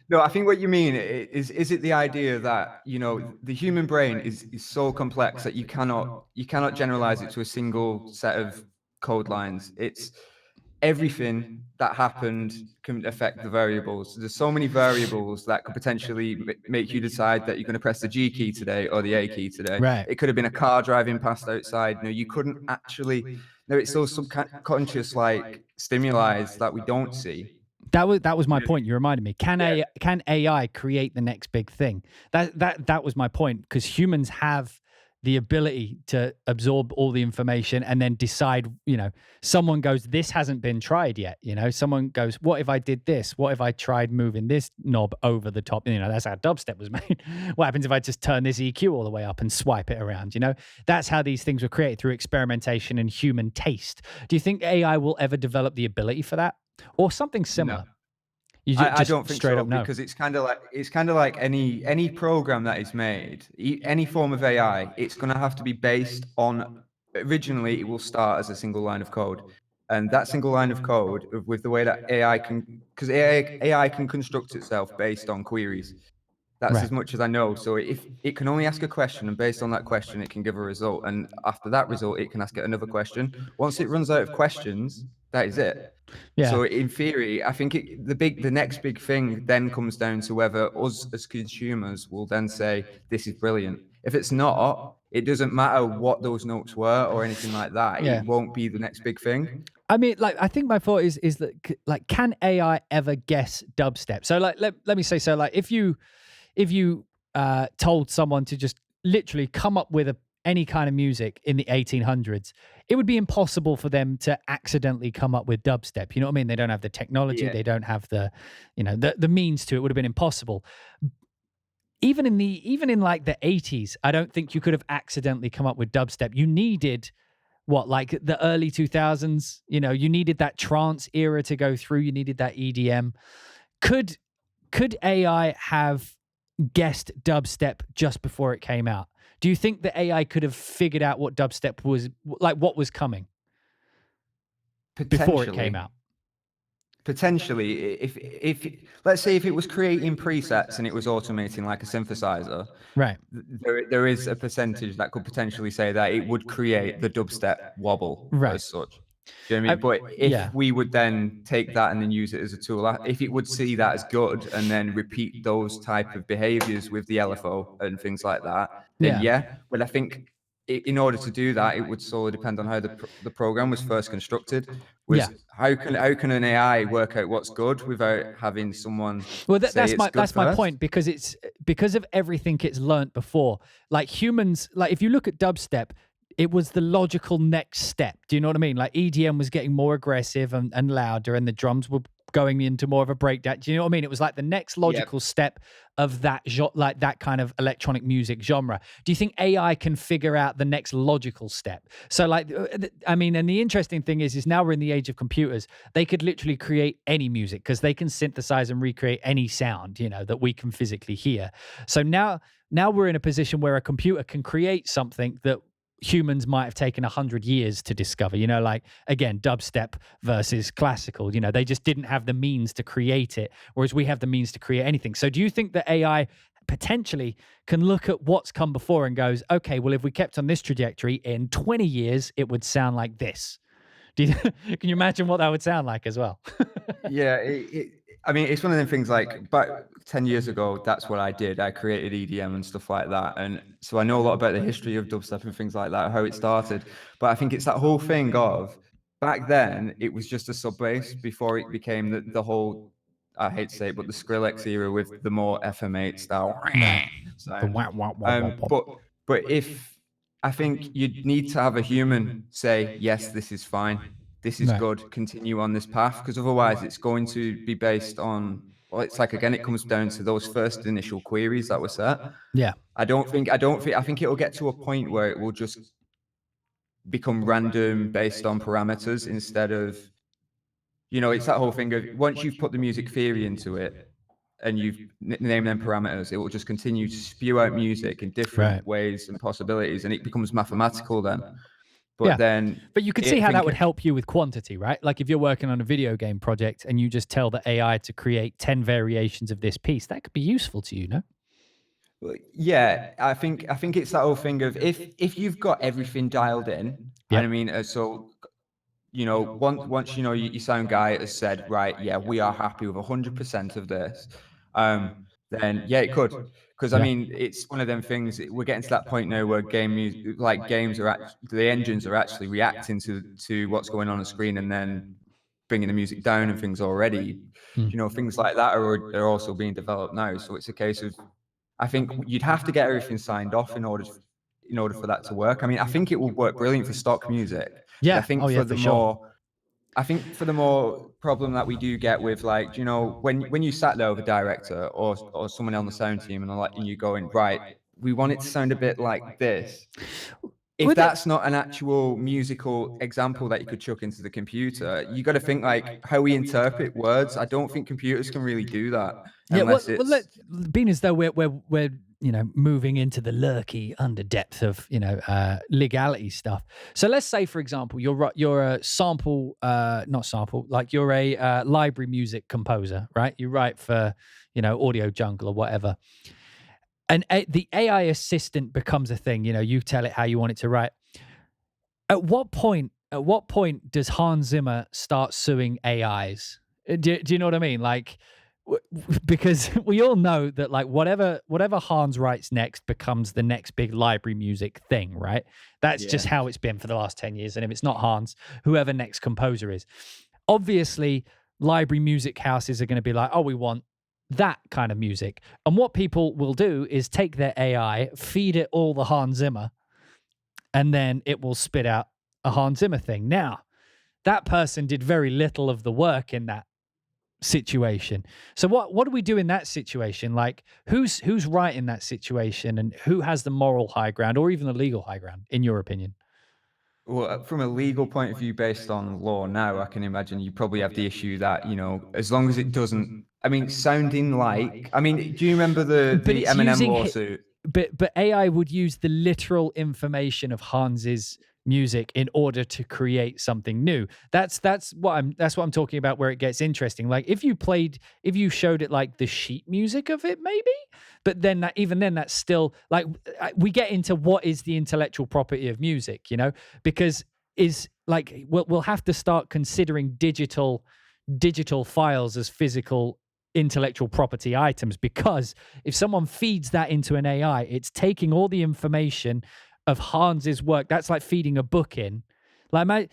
Speaker 4: No, I think what you mean is it the idea that the human brain is so complex that you cannot generalize it to a single set of code lines. It's everything that happened can affect the variables. There's so many variables that could potentially make you decide that you're going to press the G key today or the A key today.
Speaker 1: Right.
Speaker 4: It could have been a car driving past outside. You couldn't actually. It's those subconscious like stimuli that we don't see.
Speaker 1: That was my point. You reminded me. Can AI create the next big thing? That was my point, because humans have the ability to absorb all the information and then decide. Someone goes, "This hasn't been tried yet." Someone goes, "What if I did this? What if I tried moving this knob over the top?" That's how dubstep was made. What happens if I just turn this EQ all the way up and swipe it around? That's how these things were created, through experimentation and human taste. Do you think AI will ever develop the ability for that? Or something similar?
Speaker 4: No. I don't think so, because it's kind of like any program that is made, any form of AI, it's going to have to be based on. Originally, it will start as a single line of code, and that single line of code, with the way that AI can, because AI can construct itself based on queries. That's right. As much as I know. So if it can only ask a question, and based on that question, it can give a result. And after that result, it can ask it another question. Once it runs out of questions, that is it. Yeah. So in theory, I think the next big thing then comes down to whether us as consumers will then say, this is brilliant. If it's not, it doesn't matter what those notes were or anything like that. Yeah. It won't be the next big thing.
Speaker 1: I mean, I think my thought is that, can AI ever guess dubstep? So let me say, so if you told someone to just literally come up with any kind of music in the 1800s, it would be impossible for them to accidentally come up with dubstep. You know what I mean? They don't have the technology. Yeah. They don't have the means to. It would have been impossible. Even in the 80s, I don't think you could have accidentally come up with dubstep. You needed the early 2000s. You needed that trance era to go through. You needed that EDM. Could AI have guessed dubstep just before it came out? Do you think the AI could have figured out what dubstep was, what was coming before it came out?
Speaker 4: Potentially, if let's say if it was creating presets and it was automating like a synthesizer,
Speaker 1: right?
Speaker 4: There is a percentage that could potentially say that it would create the dubstep wobble, right, as such. Do you know what I mean? But if we would then take that and then use it as a tool, if it would see that as good and then repeat those type of behaviors with the LFO and things like that, then yeah. But I think in order to do that, it would solely depend on how the program was first constructed. How can an AI work out what's good without having someone? Well, that's
Speaker 1: my point, because it's because of everything it's learnt before. Like humans, if you look at dubstep, it was the logical next step. Do you know what I mean? EDM was getting more aggressive and louder, and the drums were going into more of a breakdown. Do you know what I mean? It was like the next logical step of that that kind of electronic music genre. Do you think AI can figure out the next logical step? So I mean, and the interesting thing is now we're in the age of computers. They could literally create any music because they can synthesize and recreate any sound, that we can physically hear. So now we're in a position where a computer can create something that humans might have taken 100 years to discover, again, dubstep versus classical, they just didn't have the means to create it, whereas we have the means to create anything. So do you think that AI potentially can look at what's come before and goes, okay, well, if we kept on this trajectory in 20 years, it would sound like this? Can you imagine what that would sound like as well?
Speaker 4: Yeah, I mean, it's one of them things like back 10 years ago, that's what I did. I created EDM and stuff like that. And so I know a lot about the history of dubstep and things like that, how it started. But I think it's that whole thing of back then, it was just a sub bass before it became the whole, I hate to say it, but the Skrillex era with the more FM8 style
Speaker 1: Right. The
Speaker 4: sound.
Speaker 1: wah, wah, wah, wah, wah.
Speaker 4: But if I think you'd need to have a human say, yes, this is fine. This is
Speaker 1: Right.
Speaker 4: good, continue on this path, because otherwise it's going to be based on, well, it's like, again, it comes down to those first initial queries that were set.
Speaker 1: Yeah.
Speaker 4: I think it'll get to a point where it will just become random based on parameters instead of, it's that whole thing of once you've put the music theory into it and you've named them parameters, it will just continue to spew out music in different ways and possibilities, and it becomes mathematical then. But then,
Speaker 1: but you can see how that would help you with quantity, right? Like if you're working on a video game project and you just tell the AI to create 10 variations of this piece, that could be useful to you, no?
Speaker 4: Yeah, I think it's that whole thing of if you've got everything dialed in, and I mean, so once your sound guy has said, right, yeah, we are happy with 100% of this, then yeah, it could. Because I mean, it's one of them things. We're getting to that point now where games are the engines are actually reacting to what's going on the screen and then bringing the music down and things already. Things like that are also being developed now. So it's a case of, I think you'd have to get everything signed off in order for that to work. I mean, I think it will work brilliant for stock music.
Speaker 1: Yeah.
Speaker 4: But I think for the more problem that we do get with, like, when you sat there with a director or someone on the sound team and you going, right, we want it to sound a bit like this. If that's not an actual musical example that you could chuck into the computer, you got to think like how we interpret words. I don't think computers can really do that unless
Speaker 1: being as though we're moving into the lurky under depth of legality stuff. So let's say, for example, you're a sample, not sample, like you're a library music composer, right? You write for Audio Jungle or whatever. And the AI assistant becomes a thing. You tell it how you want it to write. At what point does Hans Zimmer start suing AIs? Do you know what I mean? Like, because we all know that like whatever Hans writes next becomes the next big library music thing, right? That's just how it's been for the last 10 years. And if it's not Hans, whoever next composer is, obviously library music houses are going to be like, oh, we want that kind of music. And what people will do is take their AI, feed it all the Hans Zimmer, and then it will spit out a Hans Zimmer thing. Now, that person did very little of the work in that situation. So what do we do in that situation? Like, who's right in that situation, and who has the moral high ground or even the legal high ground, in your opinion?
Speaker 4: Well, from a legal point of view, based on law now, I can imagine you probably have the issue that, as long as it doesn't, I mean, sounding like, I mean, do you remember the Eminem lawsuit?
Speaker 1: But AI would use the literal information of Hans's music in order to create something new. That's what I'm talking about, where it gets interesting. Like if you showed it like the sheet music of it, maybe, but then that's still like, we get into what is the intellectual property of music, because is like we'll have to start considering digital files as physical intellectual property items, because if someone feeds that into an AI, it's taking all the information of Hans's work. That's like feeding a book in. Like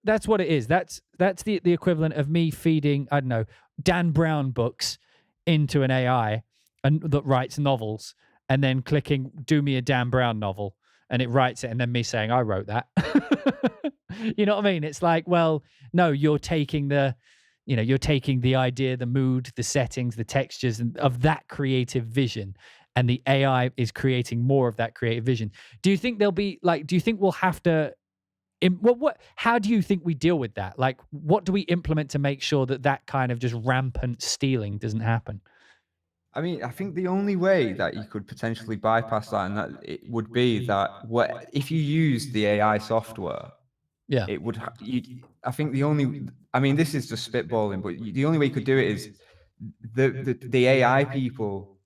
Speaker 1: that's what it is. That's the equivalent of me feeding, I don't know, Dan Brown books into an AI and that writes novels, and then clicking do me a Dan Brown novel, and it writes it, and then me saying I wrote that. You know what I mean? It's like, well, no, you're taking the idea, the mood, the settings, the textures of that creative vision, and the AI is creating more of that creative vision. Do you think there'll be like, do you think we'll have to, how do you think we deal with that? Like, what do we implement to make sure that kind of just rampant stealing doesn't happen?
Speaker 4: I mean, I think the only way that you could potentially bypass that, and that it would be that if you use the AI software, it would. I think I mean, this is just spitballing, but the only way you could do it is the AI people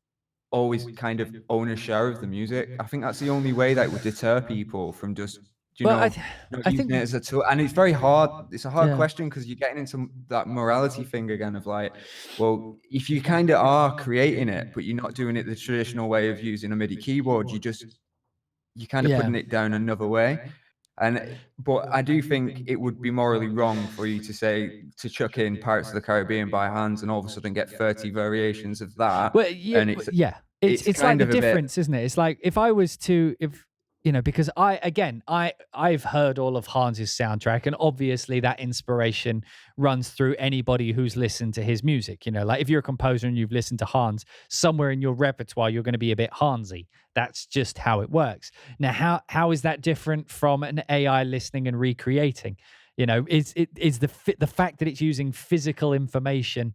Speaker 4: always kind of own a share of the music. I think that's the only way that would deter people from just You
Speaker 1: Well,
Speaker 4: know, not
Speaker 1: I
Speaker 4: using
Speaker 1: think
Speaker 4: it as a tool, and it's very hard. It's a hard
Speaker 1: yeah.
Speaker 4: question because you're getting into that morality thing again of like, well, if you kind of are creating it, but you're not doing it the traditional way of using a MIDI keyboard, you're kind of putting it down another way. But I do think it would be morally wrong for you to chuck in Pirates of the Caribbean by hand and all of a sudden get 30 variations of that.
Speaker 1: Well, yeah,
Speaker 4: And
Speaker 1: yeah.
Speaker 4: it's
Speaker 1: It's like
Speaker 4: kind
Speaker 1: the
Speaker 4: of a bit.
Speaker 1: difference, isn't it? It's like if I was to, if you know, because I've heard all of Hans's soundtrack, and obviously that inspiration runs through anybody who's listened to his music. You know, like if you're a composer and you've listened to Hans, somewhere in your repertoire you're going to be a bit Hansy. That's just how it works. Now, how is that different from an AI listening and recreating? You know, is the fact that it's using physical information.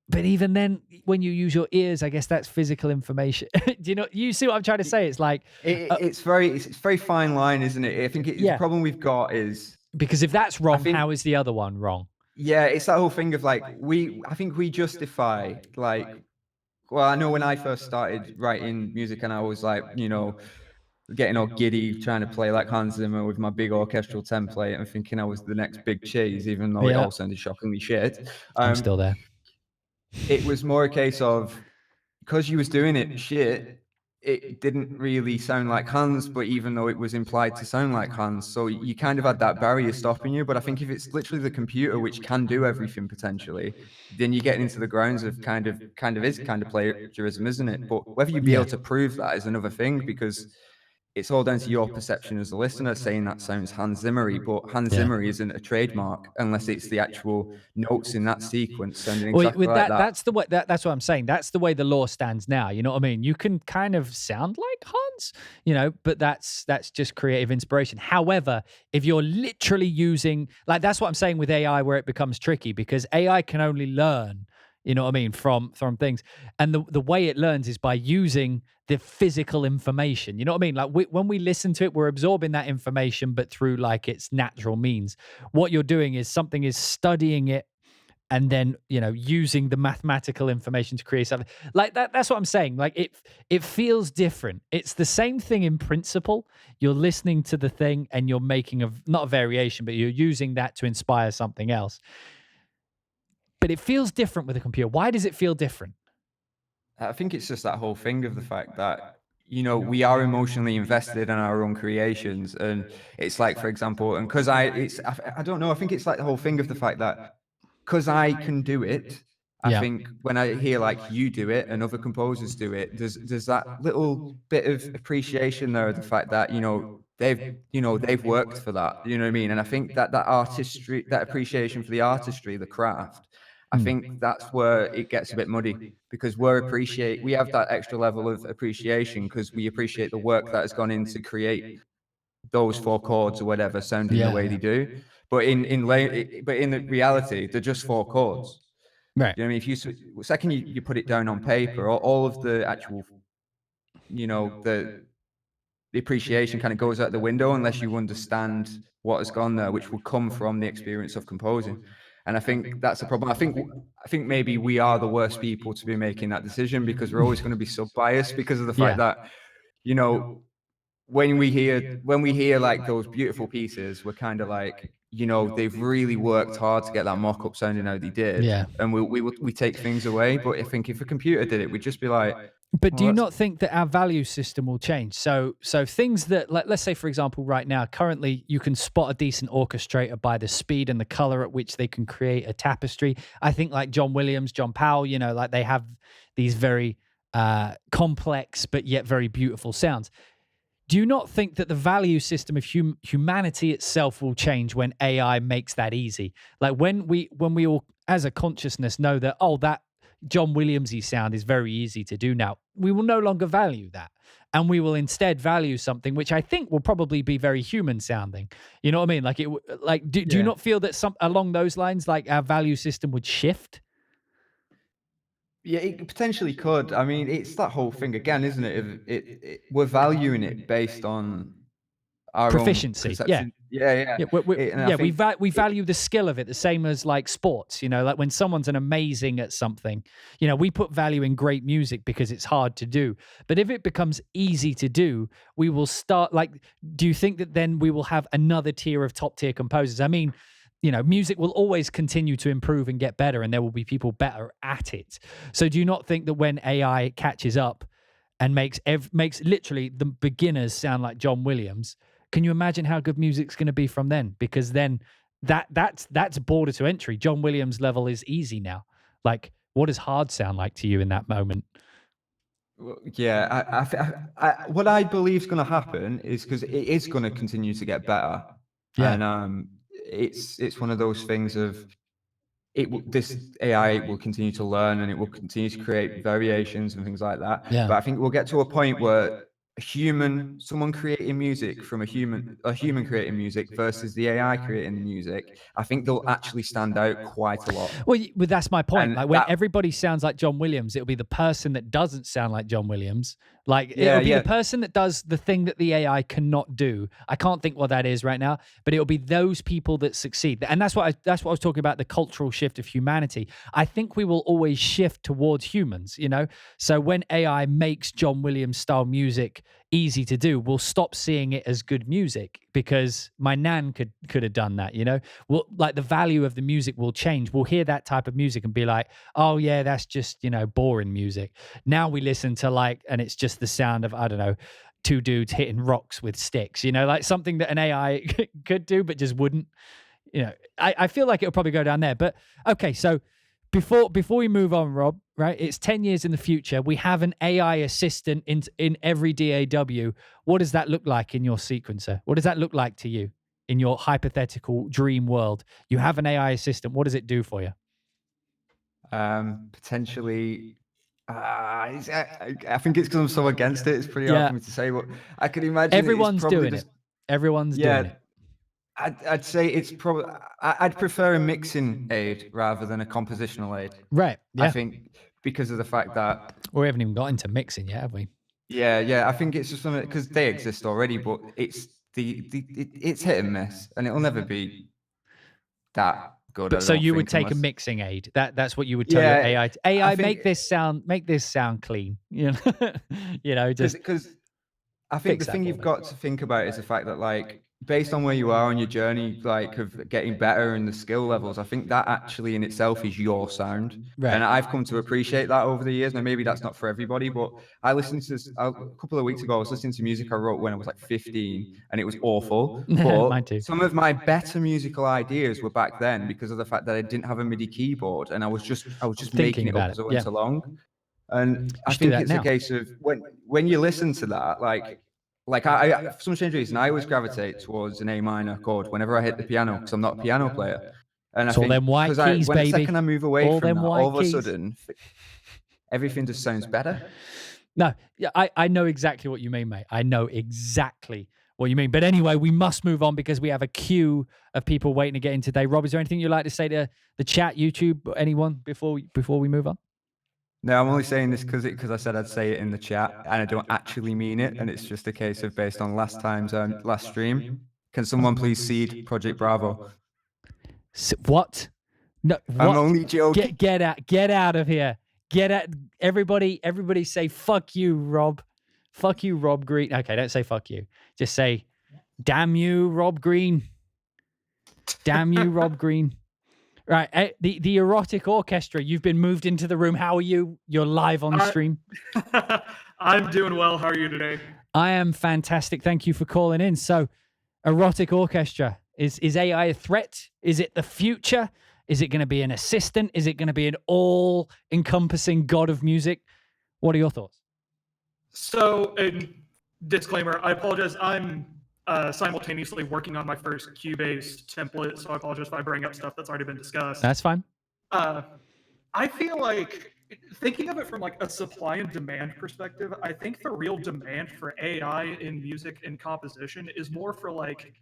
Speaker 1: But even then, when you use your ears, I guess that's physical information. Do you see what I'm trying to say? It's like
Speaker 4: It's very fine line, isn't it? I think the problem we've got is
Speaker 1: because if that's wrong, how is the other one wrong?
Speaker 4: Yeah, it's that whole thing of like I think we justify like. Well, I know when I first started writing music, and I was like, getting all giddy trying to play like Hans Zimmer with my big orchestral template and thinking I was the next big cheese, even though it all sounded shockingly shit.
Speaker 1: I'm still there.
Speaker 4: It was more a case of because you was doing it shit, it didn't really sound like Hans, but even though it was implied to sound like Hans, so you kind of had that barrier stopping you. But I think if it's literally the computer which can do everything potentially, then you get into the grounds of kind of plagiarism, isn't it? But whether you be able to prove that is another thing, because it's all down to your perception as a listener saying that sounds Hans Zimmery, but Hans Zimmer isn't a trademark unless it's the actual notes in that sequence sounding exactly like that.
Speaker 1: That's the way. That's what I'm saying. That's the way the law stands now. You know what I mean? You can kind of sound like Hans, but that's just creative inspiration. However, if you're literally using, like, that's what I'm saying with AI, where it becomes tricky because AI can only learn. You know what I mean? From things. And the way it learns is by using the physical information. You know what I mean? Like when we listen to it, we're absorbing that information, but through like its natural means. What you're doing is something is studying it and then, using the mathematical information to create something like that. That's what I'm saying. Like it feels different. It's the same thing in principle. You're listening to the thing and you're making not a variation, but you're using that to inspire something else. But it feels different with a computer. Why does it feel different?
Speaker 4: I think it's just that whole thing of the fact that, we are emotionally invested in our own creations. And it's like, for example, and because I don't know, I think it's like the whole thing of the fact that because I can do it, I think when I hear like you do it and other composers do it, there's that little bit of appreciation there of the fact that, they've worked for that, you know what I mean? And I think that artistry, that appreciation for the artistry, the craft, I think that's where it gets a bit muddy, because we have that extra level of appreciation because we appreciate the work that has gone in to create those four chords or whatever sounding the way they do. But in the reality, they're just four chords.
Speaker 1: Right.
Speaker 4: You know what I mean? If the second you put it down on paper, all of the actual, the appreciation kind of goes out the window unless you understand what has gone there, which will come from the experience of composing. And I think that's a problem. I think maybe we are the worst people to be making that decision, because we're always going to be sub-biased because of the fact that, when we hear like those beautiful pieces, we're kind of like, they've really worked hard to get that mock-up sounding how they did.
Speaker 1: Yeah.
Speaker 4: And we take things away. But I think if a computer did it, we'd just be like,
Speaker 1: but do you not think that our value system will change? So things that, like, let's say, for example, right now, currently, you can spot a decent orchestrator by the speed and the color at which they can create a tapestry. I think like John Williams, John Powell, like they have these very complex but yet very beautiful sounds. Do you not think that the value system of humanity itself will change when AI makes that easy? Like when we all, as a consciousness, know that, that John Williamsy sound is very easy to do now, we will no longer value that, and we will instead value something which I think will probably be very human sounding. You know what I mean? Do you not feel that along those lines, like our value system would shift?
Speaker 4: Yeah, it potentially could. I mean, it's that whole thing again, isn't it? We're valuing it based on our
Speaker 1: Proficiency,
Speaker 4: own perception. Yeah.
Speaker 1: We value the skill of it, the same as like sports. You know, like when someone's an amazing at something, you know, we put value in great music because it's hard to do. But if it becomes easy to do, we will start like. Do you think that then we will have another tier of top tier composers? I mean, you know, music will always continue to improve and get better, and there will be people better at it. So, do you not think that when AI catches up and makes literally the beginners sound like John Williams? Can you imagine how good music's going to be from then? Because then that's border to entry. John Williams level is easy now. Like, what does hard sound like to you in that moment?
Speaker 4: Well, yeah, what I believe is going to happen is because it is going to continue to get better, and it's one of those things of this AI will continue to learn and it will continue to create variations and things like that.
Speaker 1: Yeah.
Speaker 4: But I think we'll get to a point where someone creating music from a human creating music versus the AI creating the music, I think they'll actually stand out quite a lot.
Speaker 1: Well, that's my point.
Speaker 4: And
Speaker 1: like when everybody sounds like John Williams, it'll be the person that doesn't sound like John Williams. Like it'll be the person that does the thing that the AI cannot do. I can't think what that is right now, but it'll be those people that succeed. And that's what I was talking about, the cultural shift of humanity. I think we will always shift towards humans, you know? So when AI makes John Williams style music easy to do, we'll stop seeing it as good music because my nan could have done that, you know? Well, like the value of the music will change. We'll hear that type of music and be like, oh yeah, that's just, you know, boring music. Now we listen to like, and it's just the sound of, I don't know, two dudes hitting rocks with sticks, you know, like something that an AI could do, but just wouldn't, you know. I feel like it'll probably go down there. But okay, so before we move on, Rob, right? It's 10 years in the future. We have an AI assistant in every DAW. What does that look like in your sequencer? What does that look like to you in your hypothetical dream world? You have an AI assistant. What does it do for you?
Speaker 4: Potentially, I think it's because I'm so against it. It's pretty hard for me to say, but I could imagine
Speaker 1: everyone's doing it. Everyone's doing it.
Speaker 4: I'd say it's probably. I'd prefer a mixing aid rather than a compositional aid.
Speaker 1: Right. Yeah.
Speaker 4: I think because of the fact that
Speaker 1: we haven't even got into mixing yet, have we?
Speaker 4: Yeah. I think it's just something because they exist already, but it's it's hit and miss, and it'll never be that good.
Speaker 1: But so you would take a mixing aid. That's what you would tell your AI. AI, make this sound clean. You know, because
Speaker 4: I think the thing you've got to think about is the fact that, like, based on where you are on your journey, like, of getting better in the skill levels, I think that actually in itself is your sound. Right. And I've come to appreciate that over the years. Now, maybe that's not for everybody, but I listened to a couple of weeks ago, I was listening to music I wrote when I was like 15, and it was awful. But some of my better musical ideas were back then because of the fact that I didn't have a MIDI keyboard, and I was just making it up as I went along. And I think it's a case of when you listen to that, like I for some strange reason, I always gravitate towards an A minor chord whenever I hit the piano because I'm not a piano player. And
Speaker 1: it's I think them white keys,
Speaker 4: when
Speaker 1: baby.
Speaker 4: The second I move away from that, all of a sudden, everything just sounds better.
Speaker 1: No, yeah, I know exactly what you mean, mate. I know exactly what you mean. But anyway, we must move on because we have a queue of people waiting to get in today. Rob, is there anything you'd like to say to the chat, YouTube, anyone before we move on?
Speaker 4: No, I'm only saying this because I said I'd say it in the chat, and I don't actually mean it, and it's just a case of based on last stream. Can someone please seed Project Bravo?
Speaker 1: What? No, what?
Speaker 4: I'm only joking.
Speaker 1: Get out of here. Get out. Everybody say fuck you, Rob. Fuck you, Rob Green. Okay, don't say fuck you. Just say, damn you, Rob Green. Damn you, Rob Green. Right, the erotic orchestra, you've been moved into the room. How are you? You're live on stream.
Speaker 5: I'm doing well. How are you today?
Speaker 1: I am fantastic. Thank you for calling in. So, erotic orchestra, is AI a threat? Is it the future? Is it going to be an assistant? Is it going to be an all-encompassing god of music? What are your thoughts?
Speaker 5: So, disclaimer, I apologize. I'm simultaneously working on my first Cubase template, so I apologize if I bring up stuff that's already been discussed.
Speaker 1: That's fine.
Speaker 5: I feel like, thinking of it from like a supply and demand perspective, I think the real demand for AI in music and composition is more for like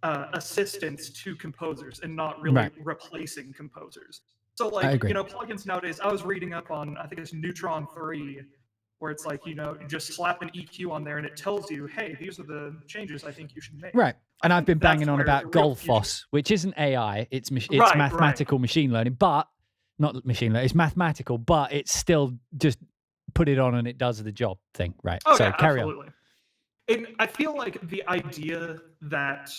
Speaker 5: assistance to composers and not really replacing composers. So like, plugins nowadays, I was reading up on, I think it's Neutron 3, where it's like, you just slap an EQ on there and it tells you, hey, these are the changes I think you should make.
Speaker 1: Right. And I've been
Speaker 5: That's
Speaker 1: banging on
Speaker 5: where
Speaker 1: about
Speaker 5: the real
Speaker 1: Golfos, which isn't AI. It's
Speaker 5: Right,
Speaker 1: mathematical machine learning, but not machine learning. It's mathematical, but it's still just put it on and it does the job thing. Right.
Speaker 5: Oh,
Speaker 1: So
Speaker 5: yeah,
Speaker 1: carry
Speaker 5: absolutely. And I feel like the idea that,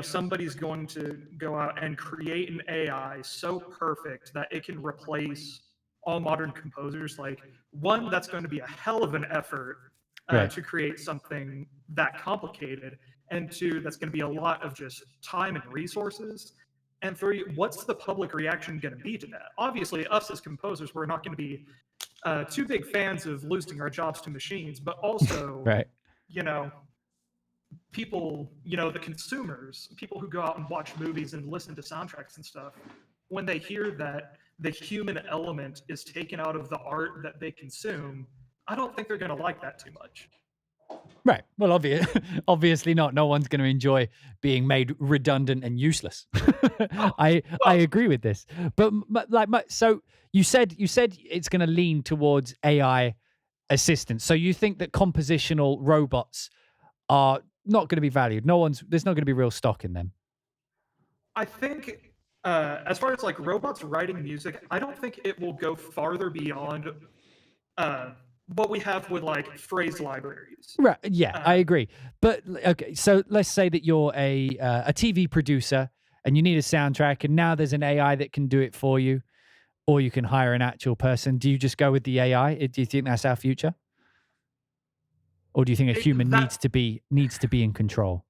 Speaker 5: somebody's going to go out and create an AI so perfect that it can replace all modern composers, like, one, that's going to be a hell of an effort
Speaker 1: Right.
Speaker 5: to create something that complicated, and two, that's going to be a lot of just time and resources. And three, what's the public reaction going to be to that? Obviously, us as composers, we're not going to be too big fans of losing our jobs to machines, but also,
Speaker 1: Right.
Speaker 5: People, the consumers, people who go out and watch movies and listen to soundtracks and stuff, when they hear that the human element is taken out of the art that they consume, I don't think they're going to like that too much.
Speaker 1: Right. Well, obviously not. No one's going to enjoy being made redundant and useless. I agree with this. But so you said it's going to lean towards AI assistance. So you think that compositional robots are not going to be valued? There's not going to be real stock in them.
Speaker 5: I think, as far as like robots writing music, I don't think it will go farther beyond what we have with like phrase libraries.
Speaker 1: Right. Yeah, I agree. But okay, so let's say that you're a TV producer and you need a soundtrack, and now there's an AI that can do it for you, or you can hire an actual person. Do you just go with the AI? Do you think that's our future, or do you think a human needs to be in control?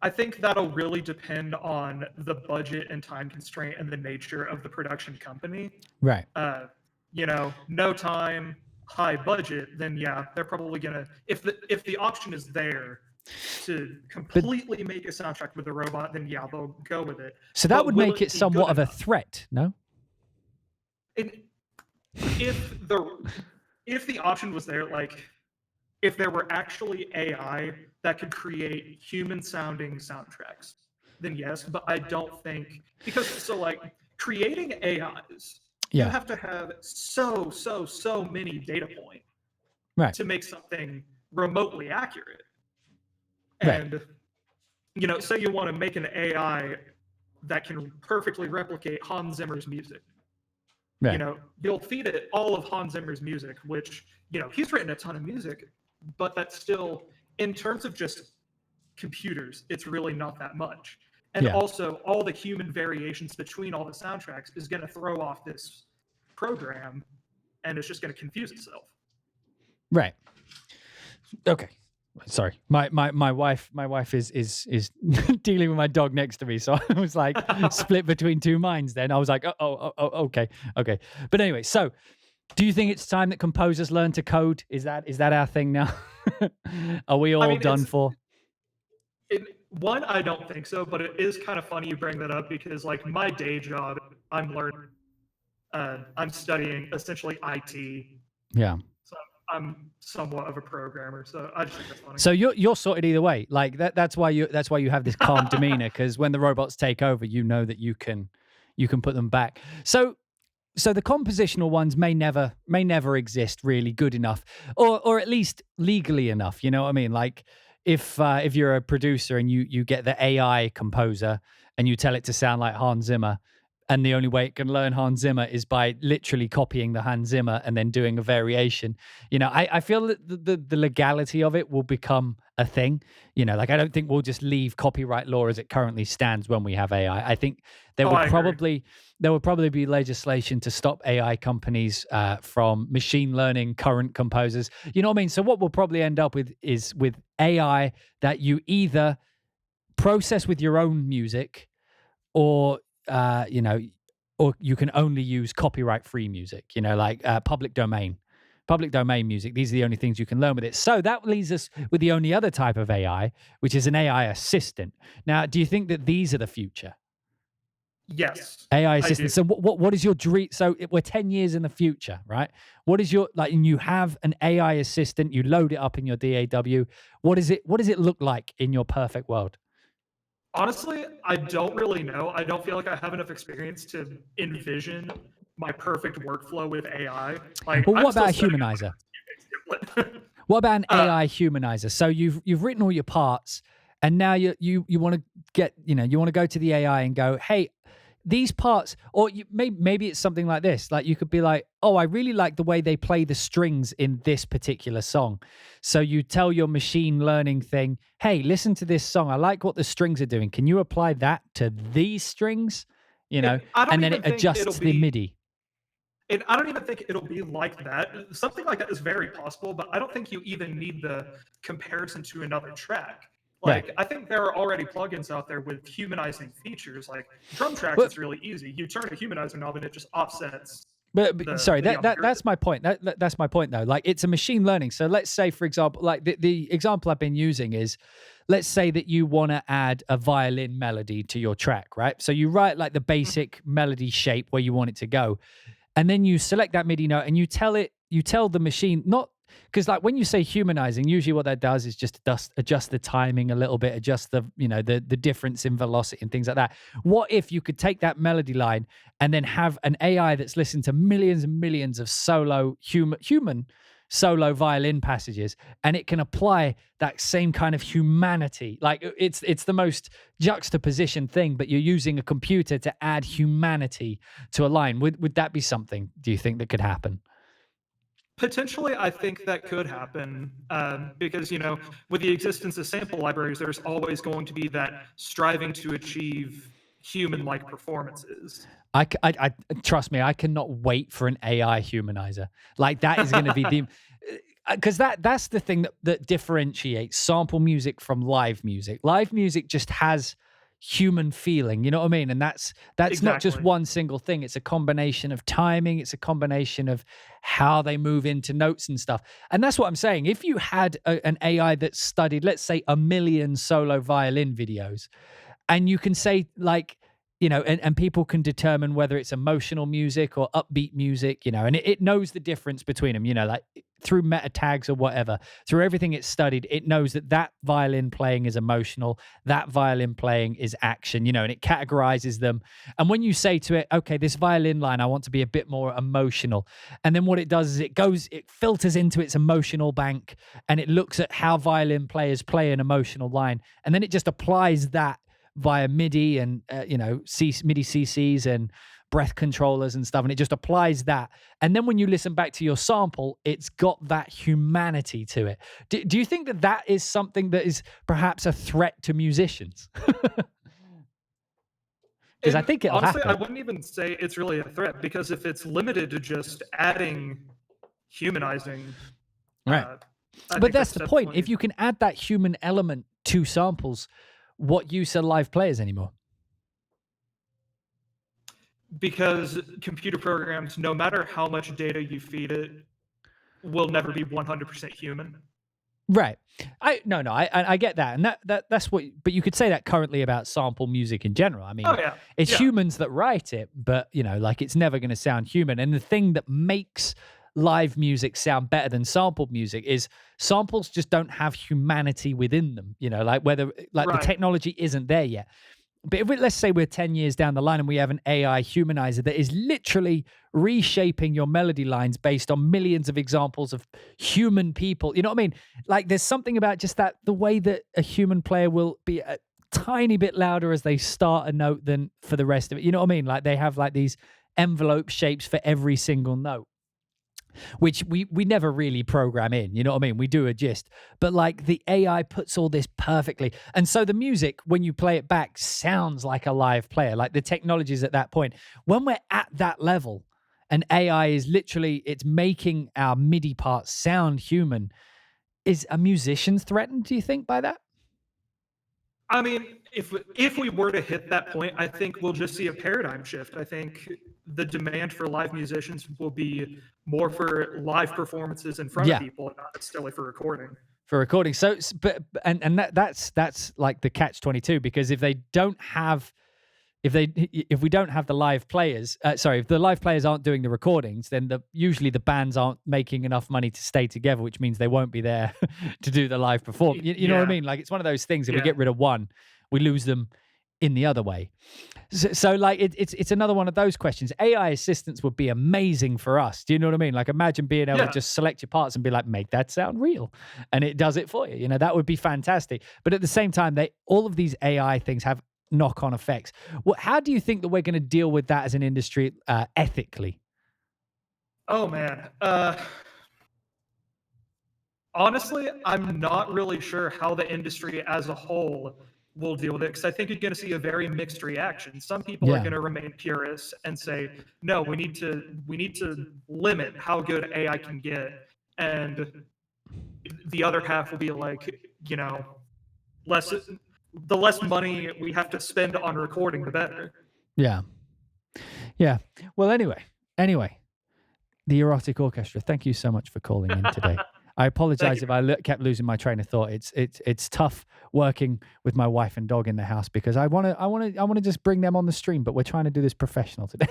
Speaker 5: I think that'll really depend on the budget and time constraint and the nature of the production company.
Speaker 1: Right.
Speaker 5: No time, high budget, then yeah, they're probably gonna, if the option is there to completely make a soundtrack with a robot, then yeah, they'll go with it.
Speaker 1: So that would make it somewhat of a threat, no?
Speaker 5: If the option was there, like if there were actually AI that could create human sounding soundtracks, then yes, but I don't think, because so like creating AIs, you have to have so many data points to make something remotely accurate. And say you want to make an AI that can perfectly replicate Hans Zimmer's music. You'll feed it all of Hans Zimmer's music, which he's written a ton of music, but that's still, in terms of just computers, it's really not that much. And also, all the human variations between all the soundtracks is going to throw off this program, and it's just going to confuse itself.
Speaker 1: Right. Okay. Sorry, my wife is dealing with my dog next to me, so I was like split between two minds. Then I was like, okay. But anyway, so do you think it's time that composers learn to code? Is that our thing now? Are we all done for?
Speaker 5: One, I don't think so, but it is kind of funny you bring that up, because like my day job, I'm studying essentially IT.
Speaker 1: Yeah.
Speaker 5: So I'm somewhat of a programmer, so I just think that's funny.
Speaker 1: So you're sorted either way. Like that's why you have this calm demeanor, because when the robots take over, you know that you can put them back. So the compositional ones may never exist really good enough, or at least legally enough. You know what I mean? Like if you're a producer and you get the AI composer and you tell it to sound like Hans Zimmer, and the only way it can learn Hans Zimmer is by literally copying the Hans Zimmer and then doing a variation. I feel that the legality of it will become a thing. Like I don't think we'll just leave copyright law as it currently stands when we have AI. I think there would probably be legislation to stop AI companies from machine learning current composers. You know what I mean? So what we'll probably end up with is with AI that you either process with your own music, or you can only use copyright-free music, like public domain music. These are the only things you can learn with it. So that leaves us with the only other type of AI, which is an AI assistant. Now, do you think that these are the future?
Speaker 5: Yes.
Speaker 1: AI assistant. So what is your dream? So we're 10 years in the future, right? What is your, and you have an AI assistant, you load it up in your DAW. What does it look like in your perfect world?
Speaker 5: Honestly, I don't really know. I don't feel like I have enough experience to envision my perfect workflow with AI.
Speaker 1: Well, what about a humanizer?
Speaker 5: triplet.
Speaker 1: What about an AI humanizer? So you've written all your parts, and now you want to get, you want to go to the AI and go, hey, these parts, or maybe it's something like this. Like you could be like, oh, I really like the way they play the strings in this particular song. So you tell your machine learning thing, hey, listen to this song. I like what the strings are doing. Can you apply that to these strings? And then it adjusts the MIDI.
Speaker 5: And I don't even think it'll be like that. Something like that is very possible, but I don't think you even need the comparison to another track. Like, I think there are already plugins out there with humanizing features. Like drum tracks, it's really easy. You turn a humanizer knob and it just offsets.
Speaker 1: But sorry, that's my point. That's my point, though. Like, it's a machine learning. So let's say, for example, like the example I've been using is, let's say that you want to add a violin melody to your track, right? So you write like the basic melody shape where you want it to go. And then you select that MIDI note and you tell the machine, not because like when you say humanizing, usually what that does is just adjust the timing a little bit, adjust the, the difference in velocity and things like that. What if you could take that melody line and then have an AI that's listened to millions and millions of solo human solo violin passages, and it can apply that same kind of humanity. Like it's the most juxtaposition thing, but you're using a computer to add humanity to a line. Would that be something, do you think, that could happen?
Speaker 5: Potentially, I think that could happen because, with the existence of sample libraries, there's always going to be that striving to achieve human-like performances.
Speaker 1: I trust me, I cannot wait for an AI humanizer. Like that is going to be the, because that's the thing that differentiates sample music from live music. Live music just has human feeling, you know what I mean? And that's exactly. Not just one single thing. It's a combination of timing. It's a combination of how they move into notes and stuff. And that's what I'm saying. If you had an AI that studied, let's say, 1 million solo violin videos, and you can say like, and people can determine whether it's emotional music or upbeat music, and it knows the difference between them, like through meta tags or whatever, through everything it's studied, it knows that violin playing is emotional, that violin playing is action, and it categorizes them. And when you say to it, okay, this violin line, I want to be a bit more emotional. And then what it does is it filters into its emotional bank, and it looks at how violin players play an emotional line. And then it just applies that via MIDI and MIDI CCs and breath controllers and stuff, and it just applies that. And then when you listen back to your sample, it's got that humanity to it. Do you think that is something that is perhaps a threat to musicians? Because I think it'll
Speaker 5: honestly,
Speaker 1: happen.
Speaker 5: I wouldn't even say it's really a threat, because if it's limited to just adding humanizing,
Speaker 1: right? But that's the point. If you can add that human element to samples, what use are live players anymore?
Speaker 5: Because computer programs, no matter how much data you feed it, will never be 100% human.
Speaker 1: Right. I get that. And that's what, but you could say that currently about sample music in general. I mean, it's humans that write it, but like it's never going to sound human. And the thing that makes live music sound better than sampled music is samples just don't have humanity within them, like whether the technology isn't there yet. But let's say we're 10 years down the line and we have an AI humanizer that is literally reshaping your melody lines based on millions of examples of human people. You know what I mean? Like there's something about just that, the way that a human player will be a tiny bit louder as they start a note than for the rest of it. You know what I mean? Like they have like these envelope shapes for every single note, which we never really program in, you know what I mean? We do a gist, but like the AI puts all this perfectly. And so the music, when you play it back, sounds like a live player. Like the technology is at that point. When we're at that level and AI is literally, it's making our MIDI parts sound human, is a musician threatened, do you think, by that?
Speaker 5: I mean, if we were to hit that point, I think we'll just see a paradigm shift. I think the demand for live musicians will be more for live performances in front of people, not necessarily for recording.
Speaker 1: For recording. So, but that's like the catch-22, because if we don't have the live players, if the live players aren't doing the recordings, then usually the bands aren't making enough money to stay together, which means they won't be there to do the live performance. You know what I mean? Like it's one of those things. If we get rid of one, we lose them in the other way. So like it's another one of those questions. AI assistants would be amazing for us. Do you know what I mean? Like imagine being able to just select your parts and be like, make that sound real, and it does it for you. You know, that would be fantastic. But at the same time, all of these AI things have knock-on effects. Well, how do you think that we're going to deal with that as an industry ethically?
Speaker 5: Oh man. Honestly, I'm not really sure how the industry as a whole will deal with it, because I think you're going to see a very mixed reaction. Some people are going to remain purists and say, no, we need to limit how good AI can get, and the other half will be like, the less money we have to spend on recording, the better.
Speaker 1: Yeah. Well, anyway, the Erotic Orchestra. Thank you so much for calling in today. I apologize if I kept losing my train of thought. It's tough working with my wife and dog in the house because I want to just bring them on the stream, but we're trying to do this professional today.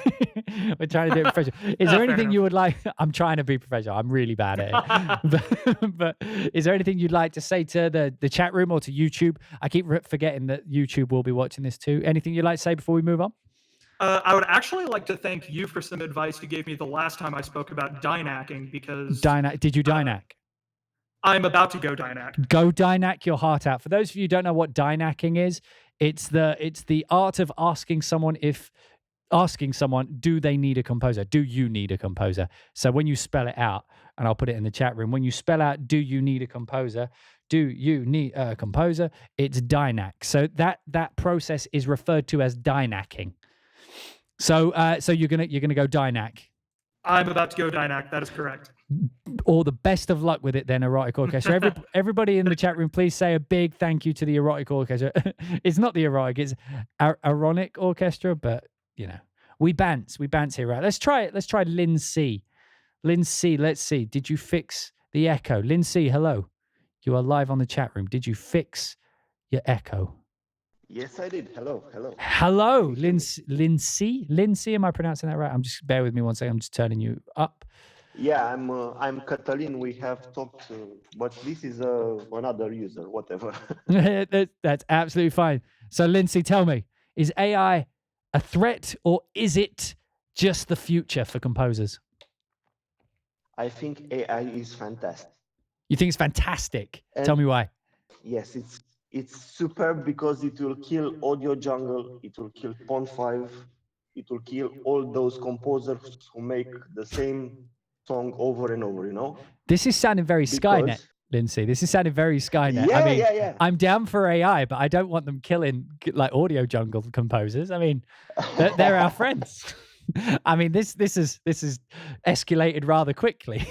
Speaker 1: We're trying to do it professional. Is there anything you would like? I'm trying to be professional. I'm really bad at it. but is there anything you'd like to say to the chat room or to YouTube? I keep forgetting that YouTube will be watching this too. Anything you'd like to say before we move on?
Speaker 5: I would actually like to thank you for some advice you gave me the last time I spoke about dynacking, because
Speaker 1: did you dynac?
Speaker 5: I'm about to go dynac.
Speaker 1: Go dynac your heart out. For those of you who don't know what dynacking is, it's the art of asking someone, do they need a composer? Do you need a composer? So when you spell it out, and I'll put it in the chat room, when you spell out, do you need a composer? Do you need a composer? It's dynac. So that process is referred to as dynacking. So you're gonna go dynac.
Speaker 5: I'm about to go dynac. That is correct.
Speaker 1: All the best of luck with it then, Erotic Orchestra. Everybody in the chat room, please say a big thank you to the Erotic Orchestra. It's not the erotic, it's Ironic Orchestra, but we bounce here, right? Let's try it. Let's try Lynn C. Let's see. Did you fix the echo? Lynn C, hello. You are live on the chat room. Did you fix your echo?
Speaker 6: Yes, I did. Hello.
Speaker 1: Hello, Lindsay. Am I pronouncing that right? Bear with me one second. I'm just turning you up.
Speaker 6: Yeah, I'm Catalin. We have talked, but this is another user. Whatever.
Speaker 1: That's absolutely fine. So, Lindsay, tell me, is AI a threat or is it just the future for composers?
Speaker 6: I think AI is fantastic.
Speaker 1: You think it's fantastic? Tell me why.
Speaker 6: Yes, it's superb because it will kill Audio Jungle, it will kill Pond 5, it will kill all those composers who make the same song over and over,
Speaker 1: This is sounding very Skynet, Lindsay. This is sounding very Skynet.
Speaker 6: Yeah,
Speaker 1: I mean,
Speaker 6: yeah.
Speaker 1: I'm down for AI, but I don't want them killing like Audio Jungle composers. I mean, they're our friends. I mean, this is escalated rather quickly.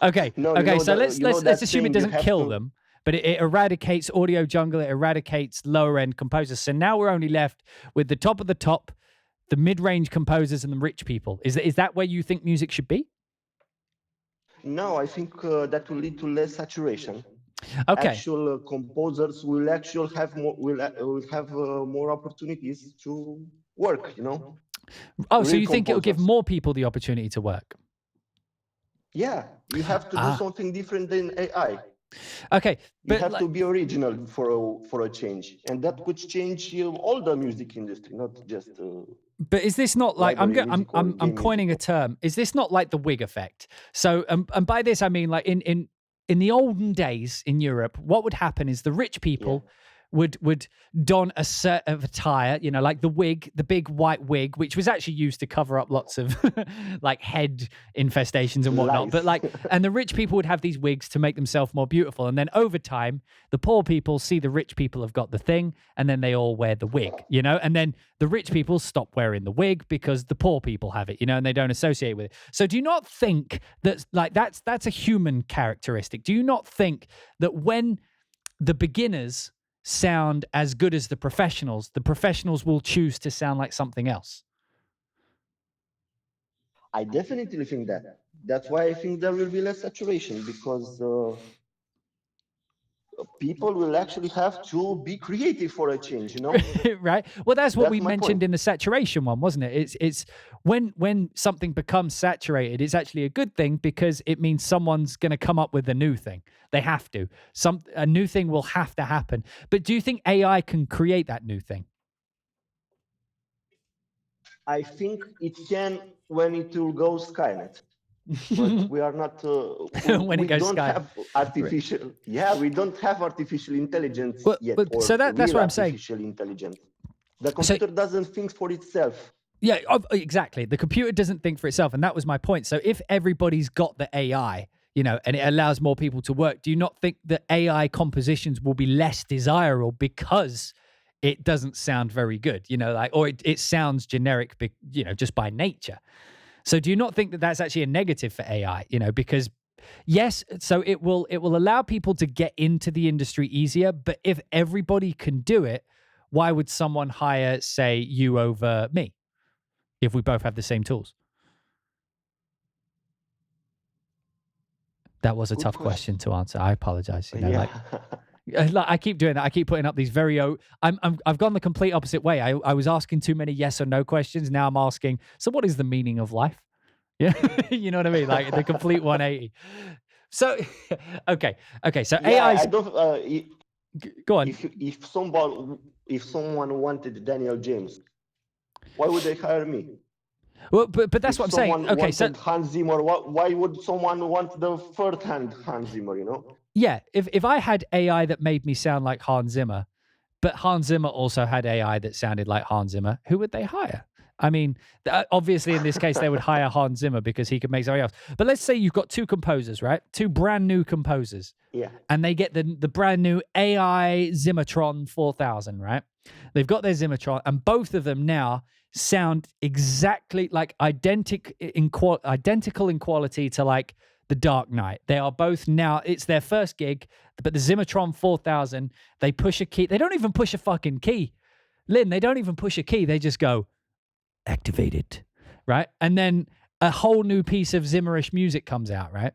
Speaker 1: Okay. So let's assume it doesn't kill them, but it eradicates Audio Jungle. It eradicates lower end composers. So now we're only left with the top of the top, the mid-range composers, and the rich people. Is that where you think music should be?
Speaker 6: No, I think that will lead to less saturation.
Speaker 1: Okay.
Speaker 6: Actual composers will actually have more opportunities to work.
Speaker 1: Oh, so you think it will give more people the opportunity to work?
Speaker 6: Yeah, you have to do something different than AI.
Speaker 1: Okay,
Speaker 6: you have to be original for a change, and that could change all the music industry, not just.
Speaker 1: But is this not like I'm coining a term? Is this not like the wig effect? So, and by this I mean like in the olden days in Europe, what would happen is the rich people. Yeah. Would don a set of attire, like the wig, the big white wig, which was actually used to cover up lots of like head infestations and whatnot. But and the rich people would have these wigs to make themselves more beautiful. And then over time, the poor people see the rich people have got the thing, and then they all wear the wig, and then the rich people stop wearing the wig because the poor people have it, and they don't associate with it. So do you not think that that's a human characteristic? Do you not think that when the beginners sound as good as the professionals will choose to sound like something else?
Speaker 6: I definitely think that. That's why I think there will be less saturation, because people will actually have to be creative for a change, you know?
Speaker 1: Right. Well, that's what
Speaker 6: That's
Speaker 1: we
Speaker 6: my
Speaker 1: mentioned
Speaker 6: point.
Speaker 1: in the saturation one, wasn't it? It's when something becomes saturated, it's actually a good thing because it means someone's going to come up with a new thing. They have to. A new thing will have to happen. But do you think AI can create that new thing?
Speaker 6: I think it can when it will go Skynet. But we are not.
Speaker 1: When it
Speaker 6: We
Speaker 1: goes
Speaker 6: don't
Speaker 1: Sky.
Speaker 6: have artificial. Yeah, we don't have artificial intelligence yet, or
Speaker 1: so that's
Speaker 6: real
Speaker 1: what I'm saying.
Speaker 6: artificial intelligence. The computer doesn't think for itself.
Speaker 1: Yeah, exactly. The computer doesn't think for itself, and that was my point. So if everybody's got the AI, and it allows more people to work, do you not think that AI compositions will be less desirable because it doesn't sound very good? Or it sounds generic, just by nature. So do you not think that that's actually a negative for AI? Because yes, so it will allow people to get into the industry easier, but if everybody can do it, why would someone hire, say, you over me if we both have the same tools? That was a
Speaker 6: Good
Speaker 1: tough question to answer. I apologize.
Speaker 6: Yeah.
Speaker 1: Like I keep doing that. I keep putting up these I've gone the complete opposite way. I was asking too many yes or no questions. Now I'm asking, so what is the meaning of life? Yeah. You know what I mean? Like the complete 180. So, okay. So
Speaker 6: Yeah,
Speaker 1: AI.
Speaker 6: I don't.
Speaker 1: Go on.
Speaker 6: If someone wanted Daniel James, why would they hire me?
Speaker 1: Well, but that's
Speaker 6: If
Speaker 1: what I'm saying.
Speaker 6: someone
Speaker 1: Okay, so
Speaker 6: wanted Hans Zimmer, why would someone want the third-hand Hans Zimmer? You know?
Speaker 1: yeah, if I had AI that made me sound like Hans Zimmer, but Hans Zimmer also had AI that sounded like Hans Zimmer, who would they hire? I mean, obviously in this case they would hire Hans Zimmer because he could make something else. But let's say you've got two composers, right? Two brand new composers.
Speaker 6: Yeah.
Speaker 1: And they get the brand new AI Zimmertron 4000, right? They've got their Zimmertron, and both of them now sound exactly like identical in quality to like the Dark Knight. They are both now, it's their first gig, but the Zimmertron 4000, they push a key. They don't even push a fucking key. Lynn, they don't even push a key. They just go, activated, right? And then a whole new piece of Zimmerish music comes out, right?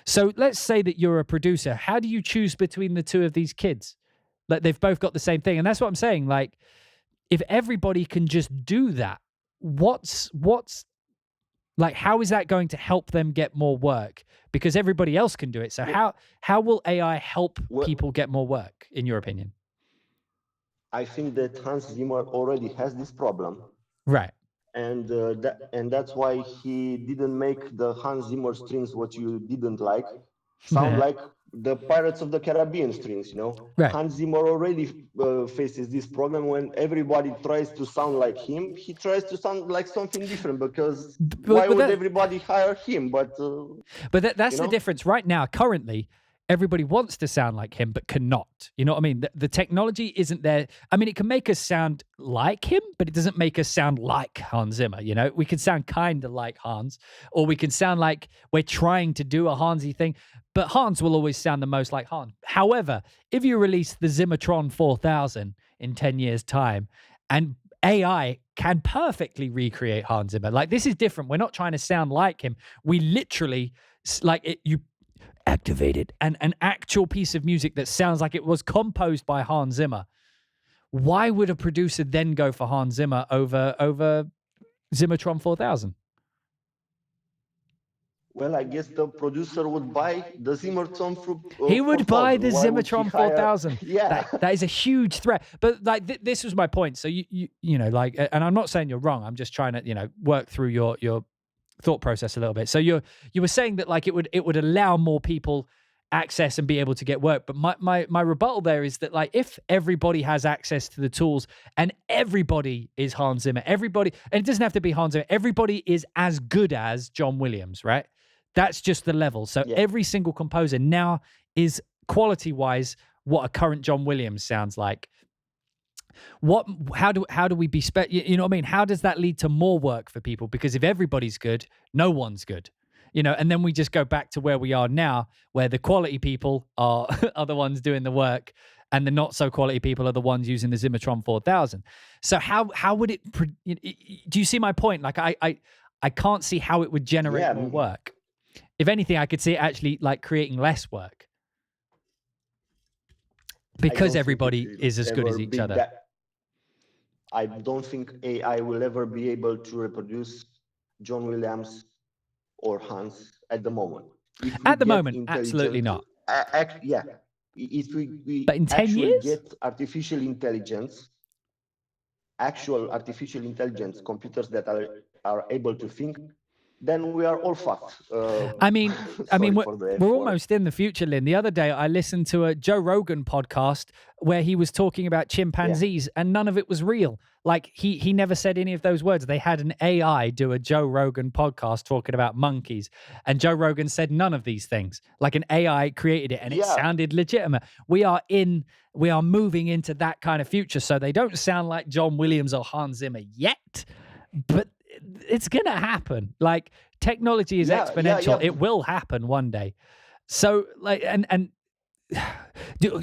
Speaker 1: So let's say that you're a producer. How do you choose between the two of these kids? Like they've both got the same thing. And that's what I'm saying. Like if everybody can just do that, what's like, how is that going to help them get more work? Because everybody else can do it. So how will AI help people get more work, in your opinion?
Speaker 6: I think that Hans Zimmer already has this problem.
Speaker 1: Right.
Speaker 6: And that's why he didn't make the Hans Zimmer strings, what you didn't like, sound like the Pirates of the Caribbean strings, you know?
Speaker 1: Right.
Speaker 6: Hans Zimmer already faces this problem when everybody tries to sound like him. He tries to sound like something different because why would everybody hire him? But
Speaker 1: that's the difference right now. Currently, everybody wants to sound like him, but cannot. You know what I mean? The technology isn't there. I mean, it can make us sound like him, but it doesn't make us sound like Hans Zimmer. You know, we can sound kind of like Hans, or we can sound like we're trying to do a Hansy thing, but Hans will always sound the most like Hans. However, if you release the Zimmertron 4000 in 10 years' time, and AI can perfectly recreate Hans Zimmer, like this is different. We're not trying to sound like him. We literally, you activated an actual piece of music that sounds like it was composed by Hans Zimmer. Why would a producer then go for Hans Zimmer over Zimmertron 4000?
Speaker 6: Well, I guess the producer would buy the Zimmertron.
Speaker 1: He would buy the Zimmertron 4000.
Speaker 6: Yeah,
Speaker 1: that is a huge threat. But like this was my point. So you know, like, and I'm not saying you're wrong. I'm just trying to work through your thought process a little bit. So you were saying that like it would allow more people access and be able to get work. But my rebuttal there is that like if everybody has access to the tools and everybody is Hans Zimmer, everybody, and it doesn't have to be Hans Zimmer, everybody is as good as John Williams, right? That's just the level. So every single composer now is quality-wise what a current John Williams sounds like. How do we be you know what I mean? How does that lead to more work for people? Because if everybody's good, no one's good. And then we just go back to where we are now, where the quality people are the ones doing the work, and the not so quality people are the ones using the Zimmertron 4000. So how would it? Do you see my point? Like I can't see how it would generate more work. If anything, I could see it actually like creating less work. Because
Speaker 6: think
Speaker 1: everybody
Speaker 6: it will
Speaker 1: is as good
Speaker 6: ever
Speaker 1: as each
Speaker 6: be
Speaker 1: other.
Speaker 6: that. I don't think AI will ever be able to reproduce John Williams or Hans at the moment. If we
Speaker 1: At the
Speaker 6: get
Speaker 1: moment, absolutely not.
Speaker 6: Yeah, if we
Speaker 1: But in 10
Speaker 6: actually
Speaker 1: years?
Speaker 6: get artificial intelligence, actual artificial intelligence computers that are able to think, then we are all fucked.
Speaker 1: I mean,
Speaker 6: sorry
Speaker 1: we're,
Speaker 6: for the F
Speaker 1: we're
Speaker 6: word.
Speaker 1: almost in the future, Lynn. The other day, I listened to a Joe Rogan podcast where he was talking about chimpanzees, and none of it was real. Like he never said any of those words. They had an AI do a Joe Rogan podcast talking about monkeys, and Joe Rogan said none of these things. Like an AI created it, and it sounded legitimate. We are moving into that kind of future. So they don't sound like John Williams or Hans Zimmer yet, but it's gonna happen. Like technology is exponential. It will happen one day. So like and do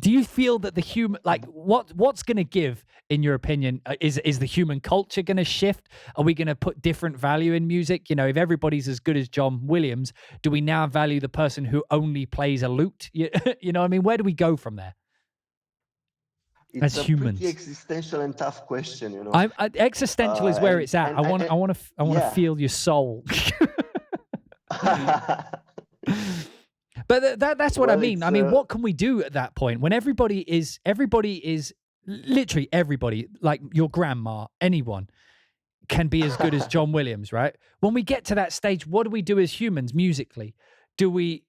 Speaker 1: you feel that the human, like what's going to give, in your opinion? Is the human culture going to shift? Are we going to put different value in music? You know, if everybody's as good as John Williams, do we now value the person who only plays a lute? You know what I mean? Where do we go from there?
Speaker 6: It's
Speaker 1: as
Speaker 6: a
Speaker 1: humans,
Speaker 6: pretty existential and tough question, you know.
Speaker 1: Existential is where it's at. I want to feel your soul. But that's what I mean. I mean, what can we do at that point when everybody is literally everybody, like your grandma, anyone can be as good as John Williams, right? When we get to that stage, what do we do as humans musically? Do we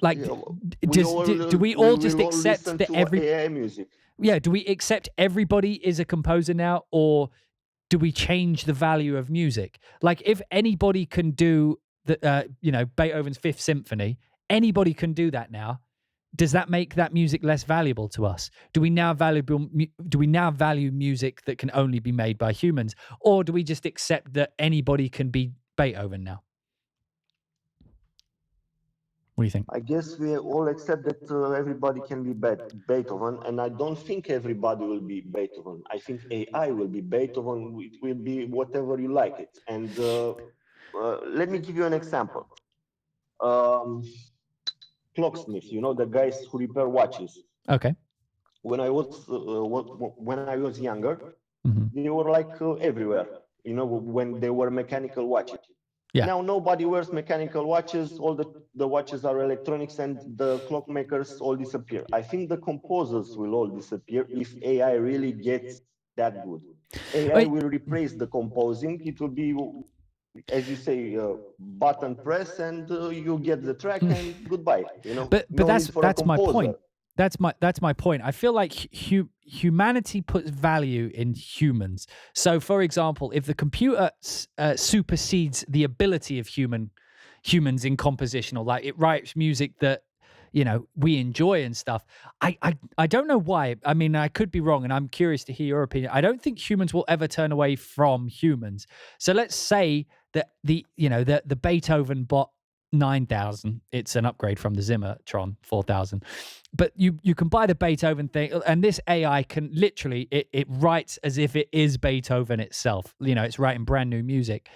Speaker 1: like do we all just accept that
Speaker 6: AI music?
Speaker 1: Yeah, do we accept everybody is a composer now, or do we change the value of music? Like if anybody can do the Beethoven's Fifth Symphony, anybody can do that now. Does that make that music less valuable to us? Do we now value music that can only be made by humans, or do we just accept that anybody can be Beethoven now? What do you think?
Speaker 6: I guess we all accept that everybody can be Beethoven, and I don't think everybody will be Beethoven. I think AI will be Beethoven. It will be whatever you like it. And let me give you an example. Clocksmith, you know, the guys who repair watches.
Speaker 1: Okay.
Speaker 6: When I was younger, they were like everywhere. You know, when they were mechanical watches.
Speaker 1: Yeah.
Speaker 6: Now nobody wears mechanical watches. All the watches are electronics, and the clockmakers all disappear. I think the composers will all disappear if AI really gets that good. AI will replace the composing. It will be, as you say, button press, and you get the track, and goodbye. You know,
Speaker 1: but
Speaker 6: no
Speaker 1: that's my point.
Speaker 6: That's
Speaker 1: my point. I feel like humanity puts value in humans. So, for example, if the computer supersedes the ability of humans in composition, or like it writes music that we enjoy and stuff, I don't know why. I mean, I could be wrong, and I'm curious to hear your opinion. I don't think humans will ever turn away from humans. So let's say that the Beethoven bot 9,000, it's an upgrade from the Zimmertron 4,000, but you can buy the Beethoven thing, and this AI can literally it writes as if it is Beethoven itself. It's writing brand new music.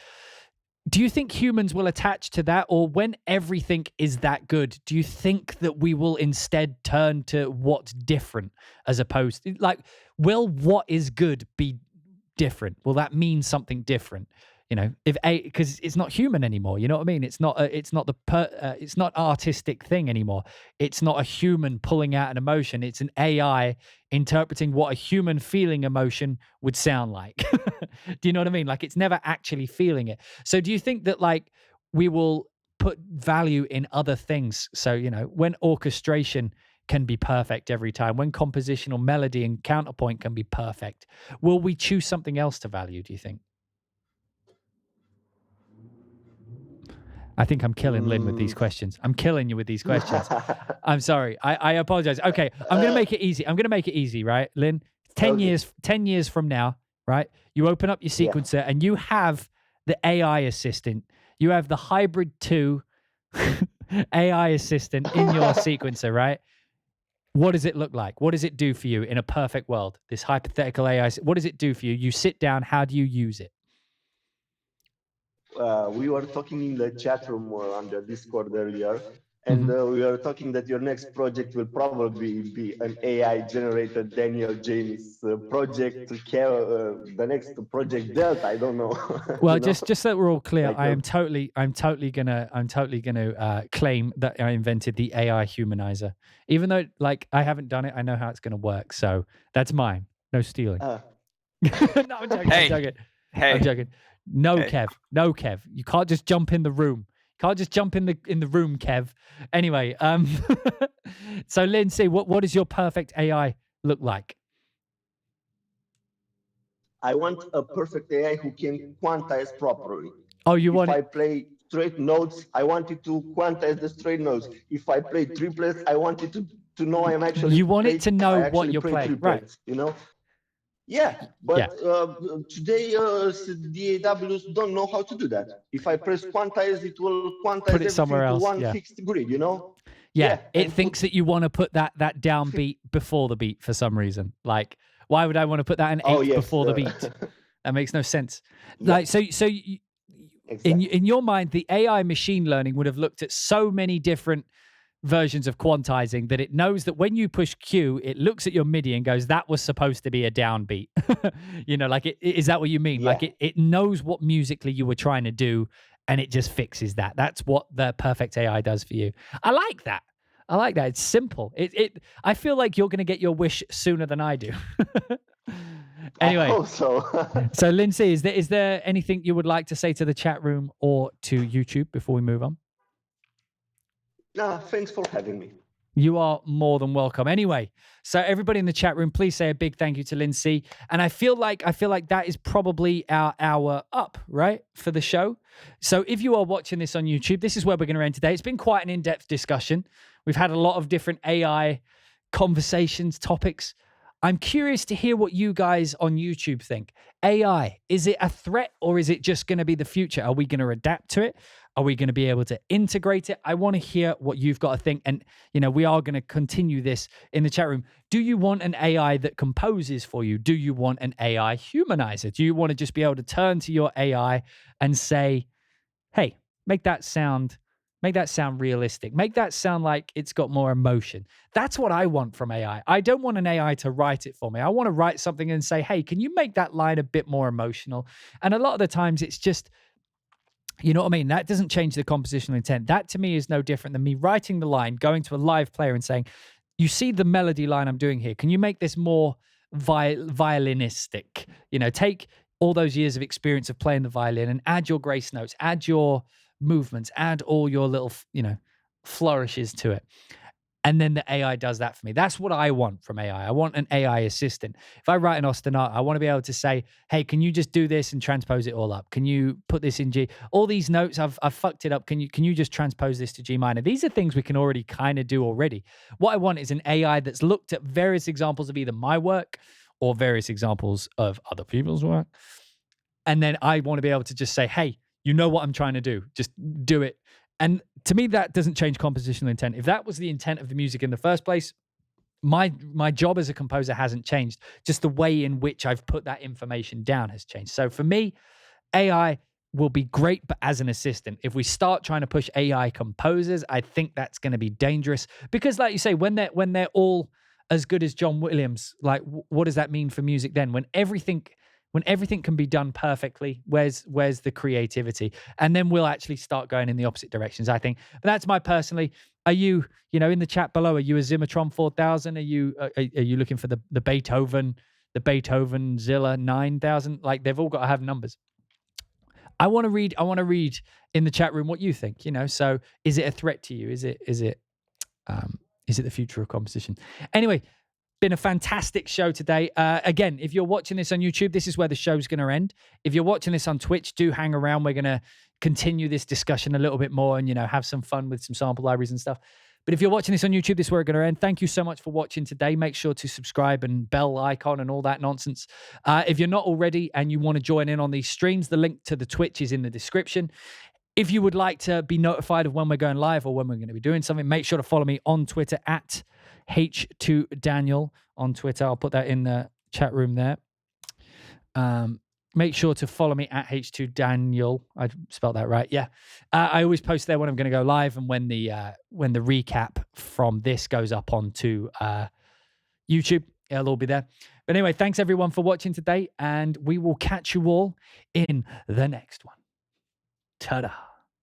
Speaker 1: Do you think humans will attach to that, or when everything is that good, do you think that we will instead turn to what's different, as opposed to, like, will what is good be different? Will that mean something different? Because it's not human anymore. You know what I mean? It's not it's not artistic thing anymore. It's not a human pulling out an emotion. It's an AI interpreting what a human feeling emotion would sound like. Do you know what I mean? Like, it's never actually feeling it. So do you think that, like, we will put value in other things? So, when orchestration can be perfect every time, when composition or melody and counterpoint can be perfect, will we choose something else to value, do you think? I think I'm killing Lynn with these questions. I'm killing you with these questions. I'm sorry. I apologize. Okay, I'm going to make it easy. Right, Lynn? 10 years from now, right? You open up your sequencer and you have the AI assistant. You have the Hybrid 2 AI assistant in your sequencer, right? What does it look like? What does it do for you in a perfect world? This hypothetical AI, what does it do for you? You sit down, how do you use it?
Speaker 6: We were talking in the chat room on the Discord earlier, And we are talking that your next project will probably be an AI generated Daniel James project. The next project Delta, I don't know.
Speaker 1: Well, just so that we're all clear,
Speaker 6: Like
Speaker 1: I'm totally gonna claim that I invented the AI humanizer, even though like I haven't done it. I know how it's gonna work, so that's mine. No stealing. No, I'm joking.
Speaker 7: Hey.
Speaker 1: I'm joking.
Speaker 7: Hey,
Speaker 1: I'm joking. No,
Speaker 7: Hey.
Speaker 1: Kev. No, Kev. You can't just jump in the room. You can't just jump in the room, Kev. Anyway, so Lindsay, what does your perfect AI look like?
Speaker 6: I want a perfect AI who can quantize properly.
Speaker 1: Oh, you
Speaker 6: If
Speaker 1: want
Speaker 6: I
Speaker 1: it?
Speaker 6: play straight notes, I want it to quantize the straight notes. If I play triplets, I want it to know I'm actually.
Speaker 1: You want it to know
Speaker 6: I
Speaker 1: what
Speaker 6: actually
Speaker 1: you're
Speaker 6: play
Speaker 1: playing, right?
Speaker 6: triplets, you know? Yeah, but today DAWs don't know how to do that. If I press quantize, it will quantize
Speaker 1: Put it somewhere
Speaker 6: everything to
Speaker 1: else,
Speaker 6: one
Speaker 1: yeah.
Speaker 6: fixed grid, you know?
Speaker 1: Yeah, it
Speaker 6: and
Speaker 1: thinks that you want to put that downbeat before the beat for some reason. Like, why would I want to put that an eighth before the beat? That makes no sense.
Speaker 6: Yeah.
Speaker 1: Like, so you,
Speaker 6: Exactly.
Speaker 1: in your mind, the AI machine learning would have looked at so many different versions of quantizing that it knows that when you push Q, it looks at your MIDI and goes, "That was supposed to be a downbeat." You know, like, is that what you mean?
Speaker 6: Yeah.
Speaker 1: Like, it knows what musically you were trying to do, and it just fixes that. That's what the perfect AI does for you. I like that. I like that. It's simple. I feel like you're going to get your wish sooner than I do. Anyway,
Speaker 6: I hope so.
Speaker 1: so Lindsay, is there anything you would like to say to the chat room or to YouTube before we move on?
Speaker 6: No, thanks for having me.
Speaker 1: You are more than welcome. Anyway, so everybody in the chat room, please say a big thank you to Lindsay. And I feel like that is probably our hour up, right, for the show. So if you are watching this on YouTube, this is where we're going to end today. It's been quite an in-depth discussion. We've had a lot of different AI conversations, topics. I'm curious to hear what you guys on YouTube think. AI, is it a threat or is it just going to be the future? Are we going to adapt to it? Are we going to be able to integrate it? I want to hear what you've got to think. And, you know, we are going to continue this in the chat room. Do you want an AI that composes for you? Do you want an AI humanizer? Do you want to just be able to turn to your AI and say, hey, make that sound realistic. Make that sound like it's got more emotion. That's what I want from AI. I don't want an AI to write it for me. I want to write something and say, hey, can you make that line a bit more emotional? And a lot of the times it's just, you know what I mean? That doesn't change the compositional intent. That to me is no different than me writing the line, going to a live player and saying, you see the melody line I'm doing here. Can you make this more violinistic? You know, take all those years of experience of playing the violin and add your grace notes, add your movements, add all your little, you know, flourishes to it. And then the AI does that for me. That's what I want from AI. I want an AI assistant. If I write an ostinato, I want to be able to say, hey, can you just do this and transpose it all up? Can you put this in G? All these notes, I've fucked it up. Can you just transpose this to G minor? These are things we can already kind of do already. What I want is an AI that's looked at various examples of either my work or various examples of other people's work. And then I want to be able to just say, hey, you know what I'm trying to do. Just do it. And to me, that doesn't change compositional intent. If that was the intent of the music in the first place, my job as a composer hasn't changed. Just the way in which I've put that information down has changed. So for me, AI will be great, but as an assistant. If we start trying to push AI composers, I think that's going to be dangerous. Because like you say, when they're all as good as John Williams, like what does that mean for music then? When everything can be done perfectly, where's the creativity? And then we'll actually start going in the opposite directions, I think. But that's my personally. Are you, in the chat below, are you a Zimmertron 4000? Are you looking for the Beethoven Zilla 9000? Like, they've all got to have numbers. I want to read in the chat room what you think, So is it a threat to you? Is it the future of composition? Anyway, been a fantastic show today. Again, if you're watching this on YouTube, this is where the show's going to end. If you're watching this on Twitch, do hang around. We're going to continue this discussion a little bit more and, have some fun with some sample libraries and stuff. But if you're watching this on YouTube, this is where it's going to end. Thank you so much for watching today. Make sure to subscribe and bell icon and all that nonsense. If you're not already and you want to join in on these streams, the link to the Twitch is in the description. If you would like to be notified of when we're going live or when we're going to be doing something, make sure to follow me on Twitter at H2Daniel on Twitter. I'll put that in the chat room there. Make sure to follow me at H2Daniel. I spelled that right. Yeah. I always post there when I'm going to go live and when the recap from this goes up onto YouTube. It'll all be there. But anyway, thanks everyone for watching today, and we will catch you all in the next one. Ta-da.